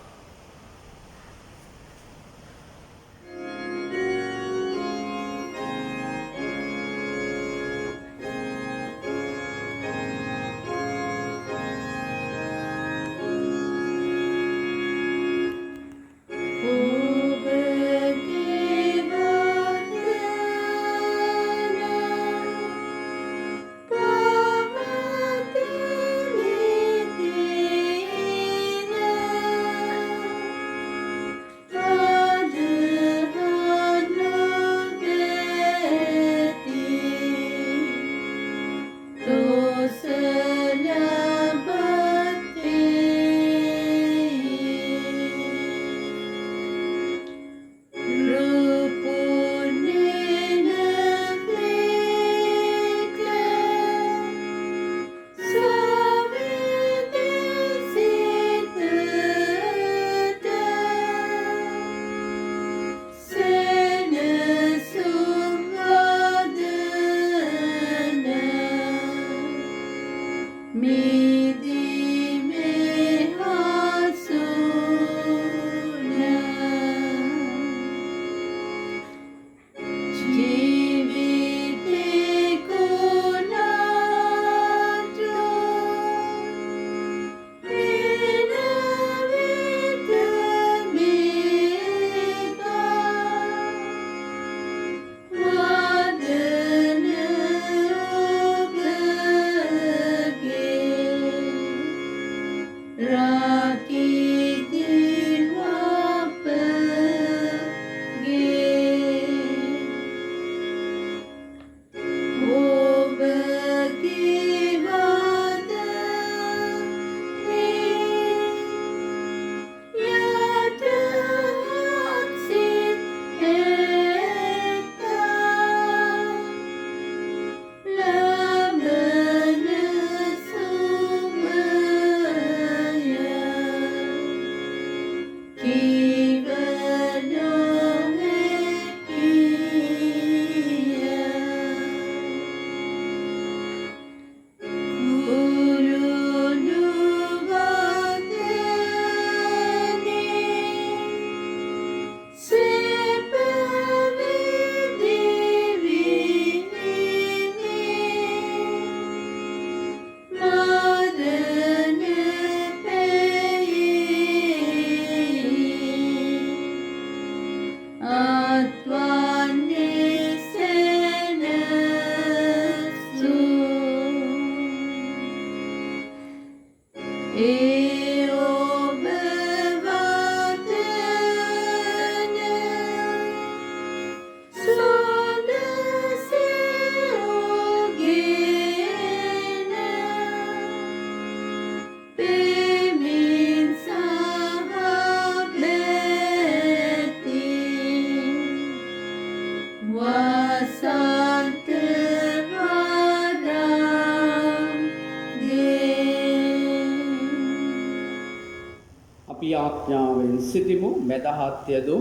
අපි ආඥාවෙන් සිටිමු මෙදහත් යදු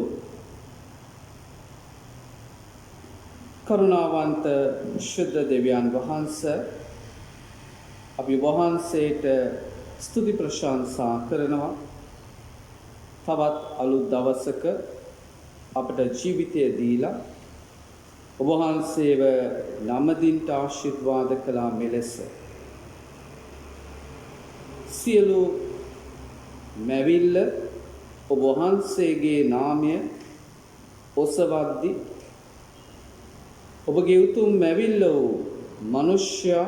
කරුණාවන්ත ශුද්ධ දෙවියන් වහන්සේ අපි වහන්සේට ස්තුති ප්‍රශංසා කරනවා. තවත් අලුත් දවසක අපට ජීවිතය දීලා ඔබ වහන්සේව නමදින්ට ආශිර්වාද කළා මෙලෙස සියලු මැවිල්ල ඔබ වහන්සේගේ නාමය ඔසවද්දි ඔබගේ උතුම් මැවිල්ල වූ මනුෂ්‍යයා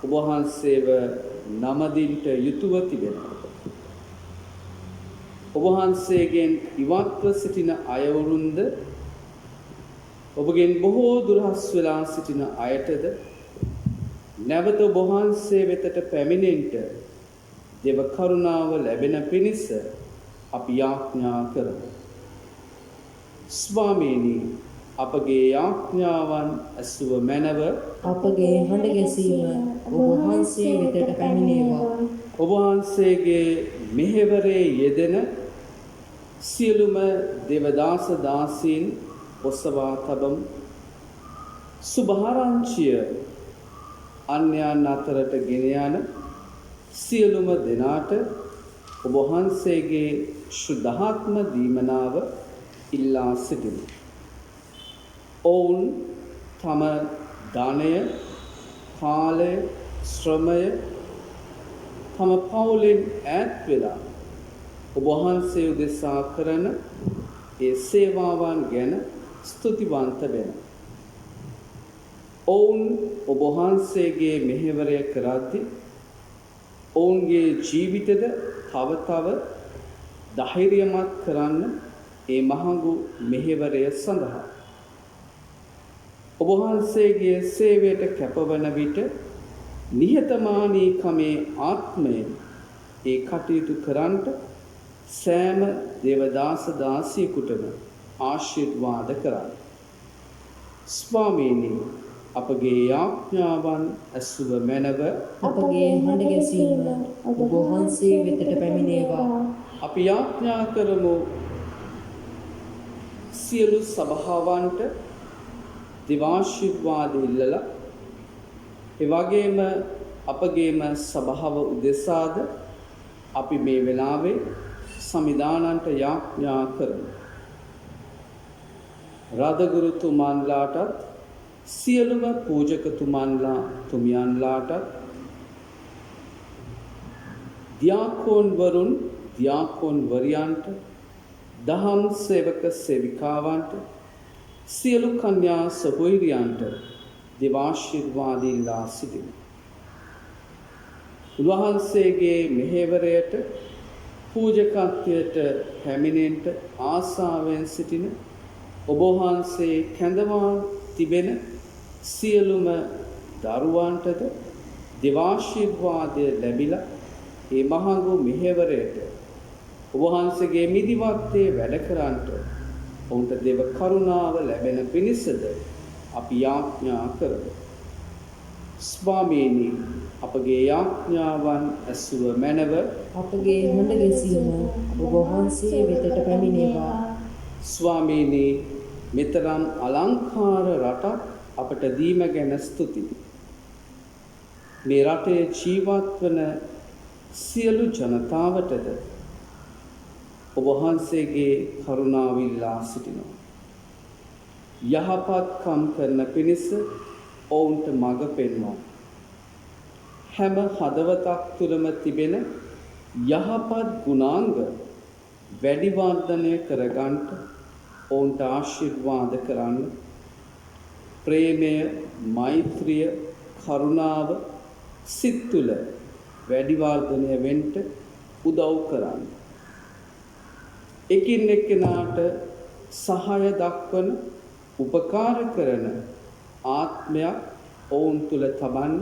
ඔබ වහන්සේව නමදින්ට යුතුව තිබෙනවා. ඔබ වහන්සේගෙන් ඉවත්ව සිටින අයවරුන්ද ඔබගෙන් බොහෝ දුරස් වෙලා සිටින අයටද නැවත ඔබ වහන්සේ වෙතට පැමිණෙන්නට දෙව කරුණාව ලැබෙන පිණිස අපි යාඥා කරමු. ස්වාමීනි අපගේ යාඥාවන් ඇසුව මැනව අපගේ හඬ ගැසීම ඔබ වහන්සේ වෙතට පැමිණේවා. ඔබ වහන්සේගේ මෙහෙවරේ යෙදෙන සියලුම දේවදාස දාසීන් ඔසවා තබමු. සුභාරංචිය අන්‍යයන් අතරට ගෙන යන සියලුම දෙනාට ඔබ වහන්සේගේ ශුද්ධාත්ම දීමනාව ඉල්ලා සිටිමු. ඔවුන් තම ධනය, කාලය, ශ්‍රමය තම පවුලෙන් ඈත් වෙලා ඔබ වහන්සේ උදෙසා කරන ඒ සේවාවන් ගැන ස්තුතිවන්ත වෙන. ඔවුන් ඔබ වහන්සේගේ මෙහෙවරය කරද්දී ඔවුන්ගේ ජීවිතද තව තව ධෛර්යමත් කරන්න ඒ මහඟු මෙහෙවරය සඳහා ඔබ වහන්සේගේ සේවයට කැපවන විට නිහතමානීකමේ ආත්මයෙන් ඒ කටයුතු කරන්නට සෑම දේවදාස දාසියෙකුටම ආශිර්වාද කරන්න. ස්වාමීනි අපගේ යාඥාවන් ඇසුව මැනව අපගේ හඬ ගැසීම ඔබ වහන්සේ වෙතට පැමිණේවා. අපි යාඥා කරමු සියලු සභාවන්ට දිවාශිර්වාද ඉල්ලලා ඒ වගේම අපගේම සභාව උදෙසාද අපි මේ වෙලාවේ සමිදානන්ට යාඥා කරමු. රාදගුරුතුමන්ලාටත් සියලුම පූජකතුමන්ලා තුමියන්ලාටත් දියාකෝන්වරුන් දියාකෝන්වරියන්ට දහම් සේවක සේවිකාවන්ට සියලු කන්‍යා සහෝදරියන්ට දිවාශිර්වාද ඉල්ලා සිටිමු. උන්වහන්සේගේ මෙහෙවරයට පූජකත්වයට පැමිණෙන්නට ආසාවෙන් සිටින ඔබ වහන්සේ කැඳවා තිබෙන සියලුම දරුවන්ටද දිවාශිර්වාදය ලැබිලා ඒ මහඟු මෙහෙවරයට ඔබ වහන්සේගේ මිදිවත්තේ වැඩ කරන්නට ඔවුන්ට දේව කරුණාව ලැබෙන පිණිසද අපි යාඥා කරමු. ස්වාමීනි අපගේ යාඥාවන් ඇසුව මැනව අපගේ හඬ ගැසීම ඔබ වහන්සේ වෙතට පැමිණේවා. ස්වාමීනි මෙතරම් අලංකාර රටක් අපට දීම ගැන ස්තුතියි. මේ රටේ ජීවත් වන සියලු ජනතාවටද ඔබ වහන්සේගේ කරුණාව ඉල්ලා සිටිනවා. යහපත්කම් කරන පිණිස ඔවුන්ට මඟ පෙන්වන්න. හැම හදවතක් තුළම තිබෙන යහපත් ගුණාංග වැඩි වර්ධනය කරගන්නට ඔවුන්ට ආශිර්වාද කරන්න. ප්‍රේමය, මෛත්‍රිය, කරුණාව සිත් තුළ වැඩි වර්ධනය වෙන්න උදව් කරන්න. එකින් එක්කෙනාට සහාය දක්වන උපකාර කරන ආත්මයක් ඔවුන් තුළ තබන්න.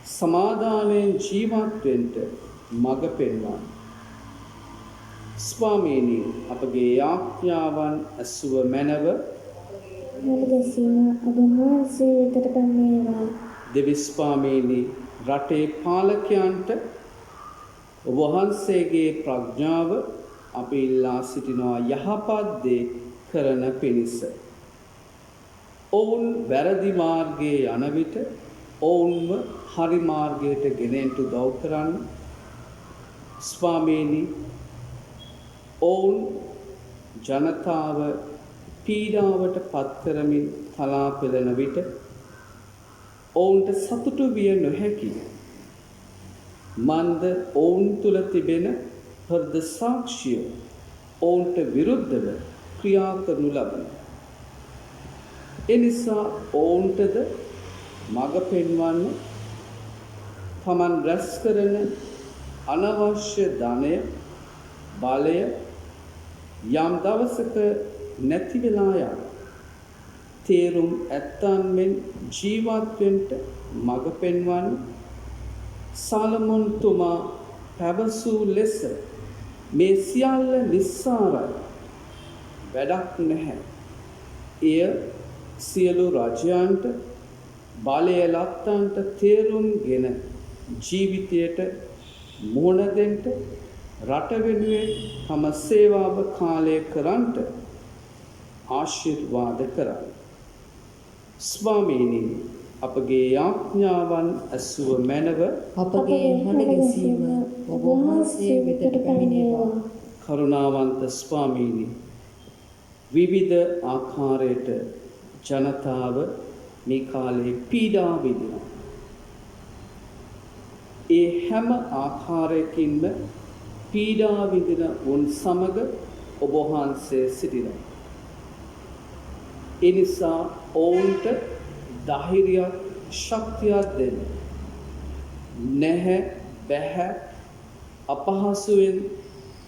සමාදානයෙන් ජීවත් වෙන්න මඟ පෙන්වන්න. ස්වාමීනි අපගේ යාඥාවන් ඇසුව මැනව හඬ ගැසීම ඔබ වහන්සේ වෙතට පැමිණේවා. දෙවි ස්වාමීනි රටේ පාලකයන්ට ඔබ වහන්සේගේ ප්‍රඥාව අපි ඉල්ලා සිටිනවා යහපත් දේ කරන පිණිස. ඔවුන් වැරදි මාර්ගයේ යන විට ඔවුන්ව හරි මාර්ගයට ගෙනෙන්න උදව් කරන්න. ස්වාමීනි ඔවුන් ජනතාව පීඩාවට පත් කරමින් තලා පෙළෙන විට ඔවුන්ට සතුටු විය නොහැකි. මන්ද ඔවුන් තුළ තිබෙන හෘද සාක්ෂිය ඔවුන්ට විරුද්ධව ක්‍රියා කරනු ලබන. එනිසා ඔවුන්ටද මඟ පෙන්වන්න තමන් රැස් කරන අනවශ්‍ය ධනය බලය යම් දවසක නැති වෙලා යන තේරුම් ඇත්තන් මෙන් ජීවත් වෙන්න මඟ පෙන්වන්න. සාලමොන් තුමා පැවසූ ලෙස මේ සියල්ල නිස්සාරයි වැඩක් නැහැ. එය සියලු රජයන්ට බලය ලත්තන්ට තේරුම්ගෙන ජීවිතයට මුහුණ දෙන්න රට වෙනුවෙන් තම සේවාව කාලය කරන්ට ආශිර්වාද කරයි. ස්වාමීනි අපගේ යාඥාවන් ඇසුව මැනව අපගේ හඬ ගැසීම ඔබ වහන්සේ වෙතට පැමිණේවා. කරුණාවන්ත ස්වාමීනි විවිධ ආකාරයට ජනතාව මේ කාලේ පීඩා විඳිනවා. ඒ හැම ආකාරයකින්ම පීඩා විඳින උන් සමග ඔබ වහන්සේ සිටිනවා. ඒ නිසා ඔවුන්ට ධෛර්යයක් ශක්තියක් දෙන්න. නැහැ බැහැ අපහසුවෙන්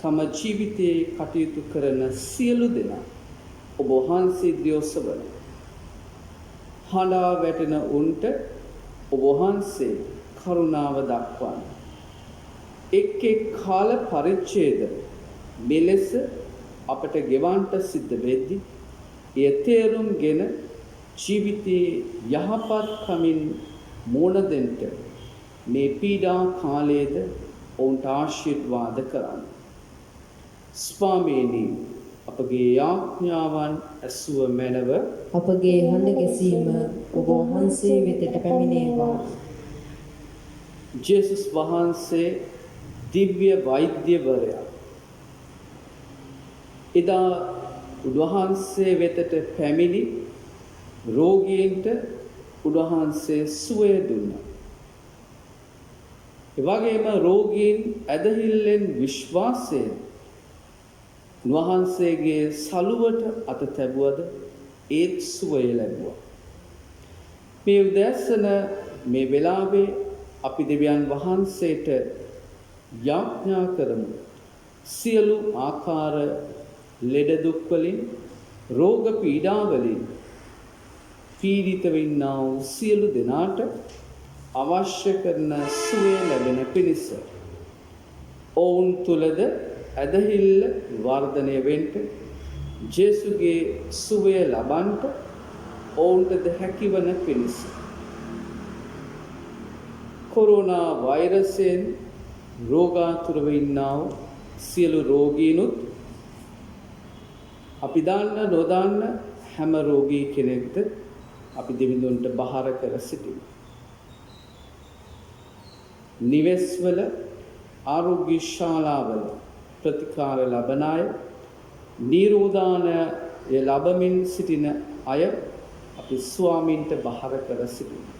තම ජීවිතයේ කටයුතු කරන සියලු දෙනා ඔබ වහන්සේ ඉදිරියේ ඔසවන. හඬා වැටෙන උන්ට ඔබ වහන්සේ කරුණාව දක්වන්න. එක් එක් කාල පරිච්ඡේද මෙලෙස අපට ගෙවන්නට සිද්ධ වෙද්දී එය තේරුම්ගෙන ජීවිතයේ යහපත් කමින් මුණ දෙන්න මේ පීඩා කාලයේද ඔවුන්ට ආශිර්වාද කරන්න. ස්වාමීනි අපගේ යාඥාවන් ඇසුව මැනව අපගේ හඬ ගැසීම ඔබ වහන්සේ වෙතට පැමිණේවා. ජේසුස් වහන්සේ දිව්‍ය වෛද්‍යවරයා. එදා උන්වහන්සේ වෙතට පැමිණි රෝගීන්ට උන්වහන්සේ සුවය දුන්නා. එවැගේම රෝගීන් ඇදහිල්ලෙන් විශ්වාසයෙන් උන්වහන්සේගේ සලුවට අත තැබුවද ඒත් සුවය ලැබුවා. මේ උදෑසන මේ වෙලාවේ අපි දෙවියන් වහන්සේට යාඥා කරමු. සියලු ආකාර ලෙඩ දුක් වලින් රෝග පීඩා වලින් පීඩිත වෙන්නා වූ සියලු දෙනාට අවශ්‍ය කරන සුවය ලැබෙන පිණිස ඔවුන් තුලද ඇදහිල්ල වර්ධනය වෙන්න ජේසුගේ සුවය ලබන්නට ඔවුන්ටද හැකිවන පිණිස කොරෝනා වෛරසයෙන් රෝගාතුරව ඉන්නා වූ සියලු රෝගීනුත් අපි දන්න නොදන්න හැම රෝගී කෙනෙක්ද අපි දෙවිඳුන්ට බහර කර සිටිමු. නිවෙස්වල ආරෝග්‍ය ශාලාවල ප්‍රතිකාර ලබන අය නිරෝධානය ලැබමින් සිටින අය අපි ස්වාමීන්ට බහර කර සිටිමු.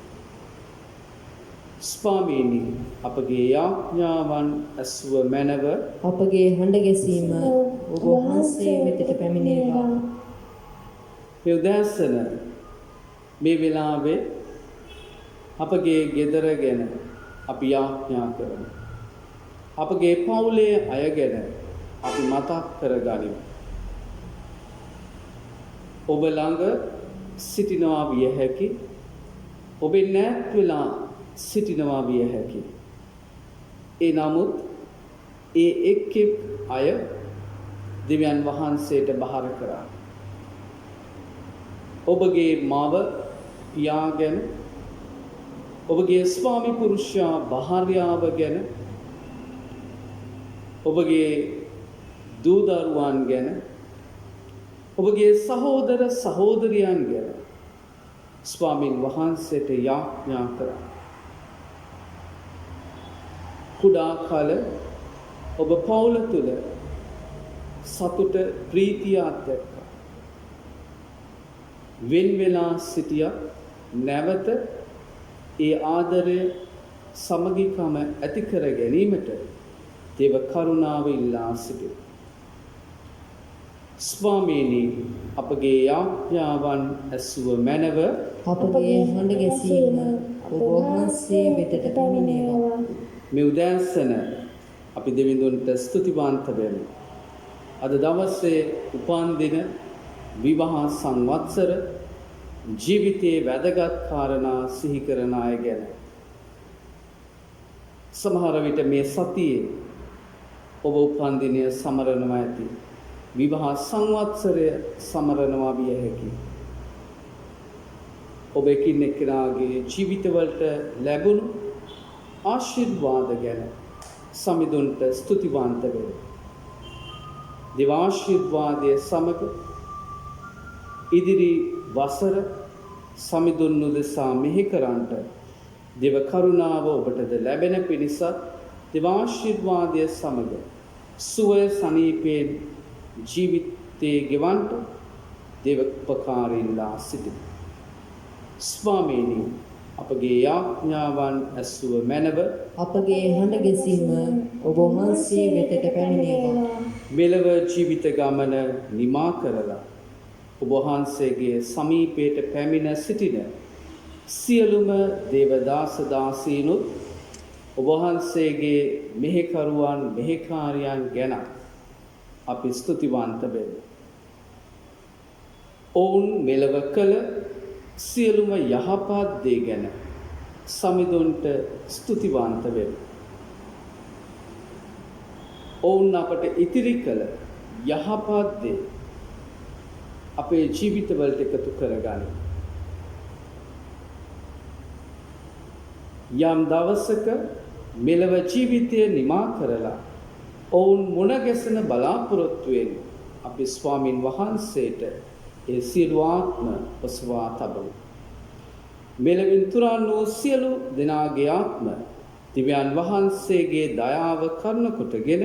ස්වාමීනි අපගේ යාඥාවන් ඇසුව මැනව අපගේ හඬ ගැසීම ඔබ වහන්සේ වෙතට පැමිණේවා. මේ උදෑසන මේ වෙලාවේ අපගේ ගෙදර ගැන අපි යාඥා කරමු. අපගේ පවුලේ අය ගැන අපි මතක් කරගනිමු. ඔබ ළඟ සිටිනවා විය හැකි. ඔබෙන් ඈත් වෙලා සිටිනවා විය හැකි. ඒ නමුත් ඒ එක් එක් අය දෙවියන් වහන්සේට බහර කරා. ඔබගේ මව පියා ගැන, ඔබගේ ස්වාමි පුරුෂයා භාර්යාව ගැන, ඔබගේ දූ දරුවන් ගැන, ඔබගේ සහෝදර සහෝදරියන් ගැන ස්වාමින් වහන්සේට යාඥා කරා. කුඩා කාල ඔබ පවුල තුල සතුට ප්‍රීතිය අත්දැක්කා. වෙන් වෙලා සිටියා. නැවත ඒ ආදරය සමගිකම ඇති කර ගැනීමට දේව කරුණාව ඉල්ලා සිටිමු. ස්වාමීනි අපගේ යාඥාවන් ඇසුව මැනව අපගේ හඬ ගැසීම ඔබ වහන්සේ වෙතට පැමිණේවා. මේ උදෑසන අපි දෙවිඳුන්ට ස්තුතිවන්ත වෙමු. අද දවසේ උපන් දින විවාහ සංවත්සර ජීවිතයේ වැදගත් කාරණා සිහි කරන අය ගැන සමහර විට මේ සතියේ ඔබ උපන් දිනය සමරනවා ඇති. විවාහ සංවත්සරය සමරනවා විය හැකියි. ඔබ එකින් එක්කෙනාගේ ජීවිතවලට ලැබුණු ආශිර්වාද ගැන සමිඳුන්ට ස්තුතිවන්ත වෙන්න. දිවාශිර්වාදයේ සමග ඉදිරි වසර සමිඳුන් උදෙසා මෙහි කරන්නට දේව කරුණාව ඔබටද ලැබෙන පිණිසත් දිවාශිර්වාදයේ සමග සුවය සනීපයෙන් ජීවිතයේ ගෙවන්නට දේව උපකාරීන්ලා සිටින ස්වාමීනි අපගේ යාඥාවන් ඇසුව මැනව අපගේ හඬ ගැසීම ඔබ වහන්සේ වෙතට පැමිණේවා. මෙලව ජීවිත ගමන නිමා කරලා ඔබ වහන්සේගේ සමීපයට පැමිණ සිටින සියලුම දේවදාස දාසීනුත් ඔබ වහන්සේගේ මෙහෙකරුවන් මෙහෙකාරියන් ගැන අපි ස්තුතිවන්ත වෙමු. ඔවුන් මෙලව කළ සියලුම යහපත් දේ ගැන සමිඳුන්ට ස්තුතිවන්ත වෙමු. ඔවුන් අපට ඉතිරි කළ යහපත් දේ අපේ ජීවිතවලට එකතු කරගනිමු. යම් දවසක මෙලව ජීවිතය නිමා කරලා ඔවුන් මුණ ගැසෙන බලාපොරොත්තුවෙන් අපි ස්වාමින් වහන්සේට ඒ සියලු ආත්ම ඔසවා තබමු. මෙලවින් තුරන් වූ සියලු දෙනාගේ ආත්ම දිව්‍යයන් වහන්සේගේ දයාව කරුණ කොටගෙන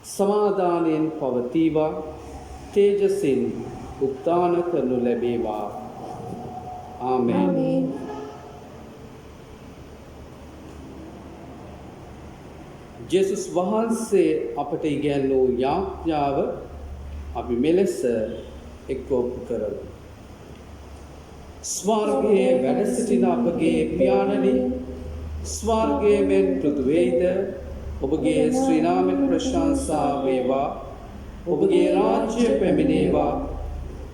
සමාදානයෙන් පවතිවා තේජසින් උත්ථාන කරනු ලැබේවා. ආමේන්. ජේසුස් වහන්සේ අපට ඉගැන්වූ යාඥාව අපි මෙලෙස එක්කෝපු කරමු. ස්වර්ගයේ වැඩ සිටින අපගේ පියාණනි, ස්වර්ගයේ මෙන් පෘථුවියේද ඔබගේ ශ්‍රී නාමයෙන් ප්‍රශංසා වේවා. ඔබගේ රාජ්‍ය පැමිණේවා.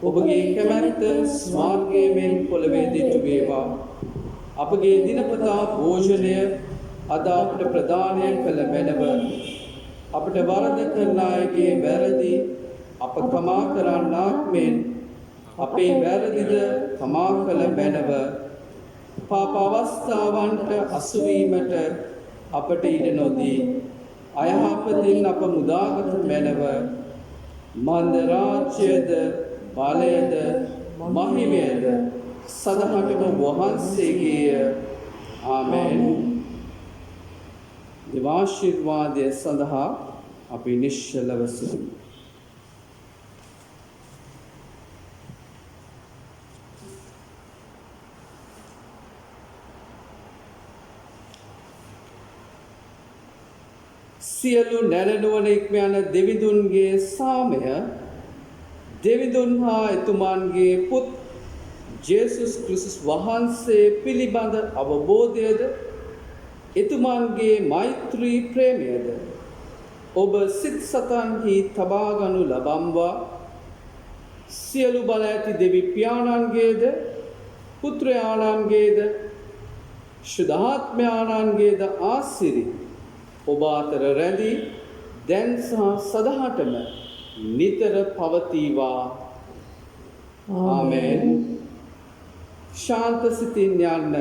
ඔබගේ කැමැත්ත ස්වර්ගයේ මෙන් පොළවේ දිටු වේවා. අපගේ දිනපතා භෝජනය අද අපට ප්‍රදානය කළ මැනව අපට වරද කරන අයගේ වැරදි අප කමා කරන්නාක් මෙන් අපේ වැරදිද කමා කළ මැනව පාප අවස්ථාවන්ට අසුවීමට අපට ඉඩ නොදී අයහපතින් අප මුදාගත මැනව මන්ද රාජ්‍යද බලයද මහිමයද සදහටම වහන්සේගේය. ආමේන්. දිවාශිර්වාදය සඳහා අපි නිශ්චලව සිටිමු. සියලු නැරනුවන ඉක්ම යන දෙවිඳුන්ගේ සාමය දෙවිඳුන් හා එතුමන්ගේ පුත් ජේසුස් ක්‍රිස්තුස් වහන්සේ පිළිබඳ අවබෝධයද එතුමන්ගේ මෛත්‍රී ප්‍රේමයද ඔබ සිත් සතන්හි තබාගනු ලබම්වා. සියලු බල ඇති දෙවි පියාණන්ගේද පුත්‍රයාණන්ගේද ශුද්ධාත්මයාණන්ගේද ආසිරි ඔබ අතර රැඳී දැන් සහ සදහටම නිතර පවතිවා. ආමේන්. ශාන්ත සිතින් යන්න,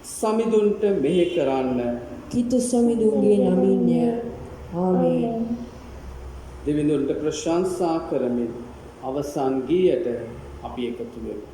සමිඳුන්ට මෙහෙ කරන්න. කිතු සමිඳුන්ගේ නමින්ය. ආමේන්. දෙවිඳුන්ට ප්‍රශංසා කරමින් අවසන් ගීයට අපි එකතු වෙමු.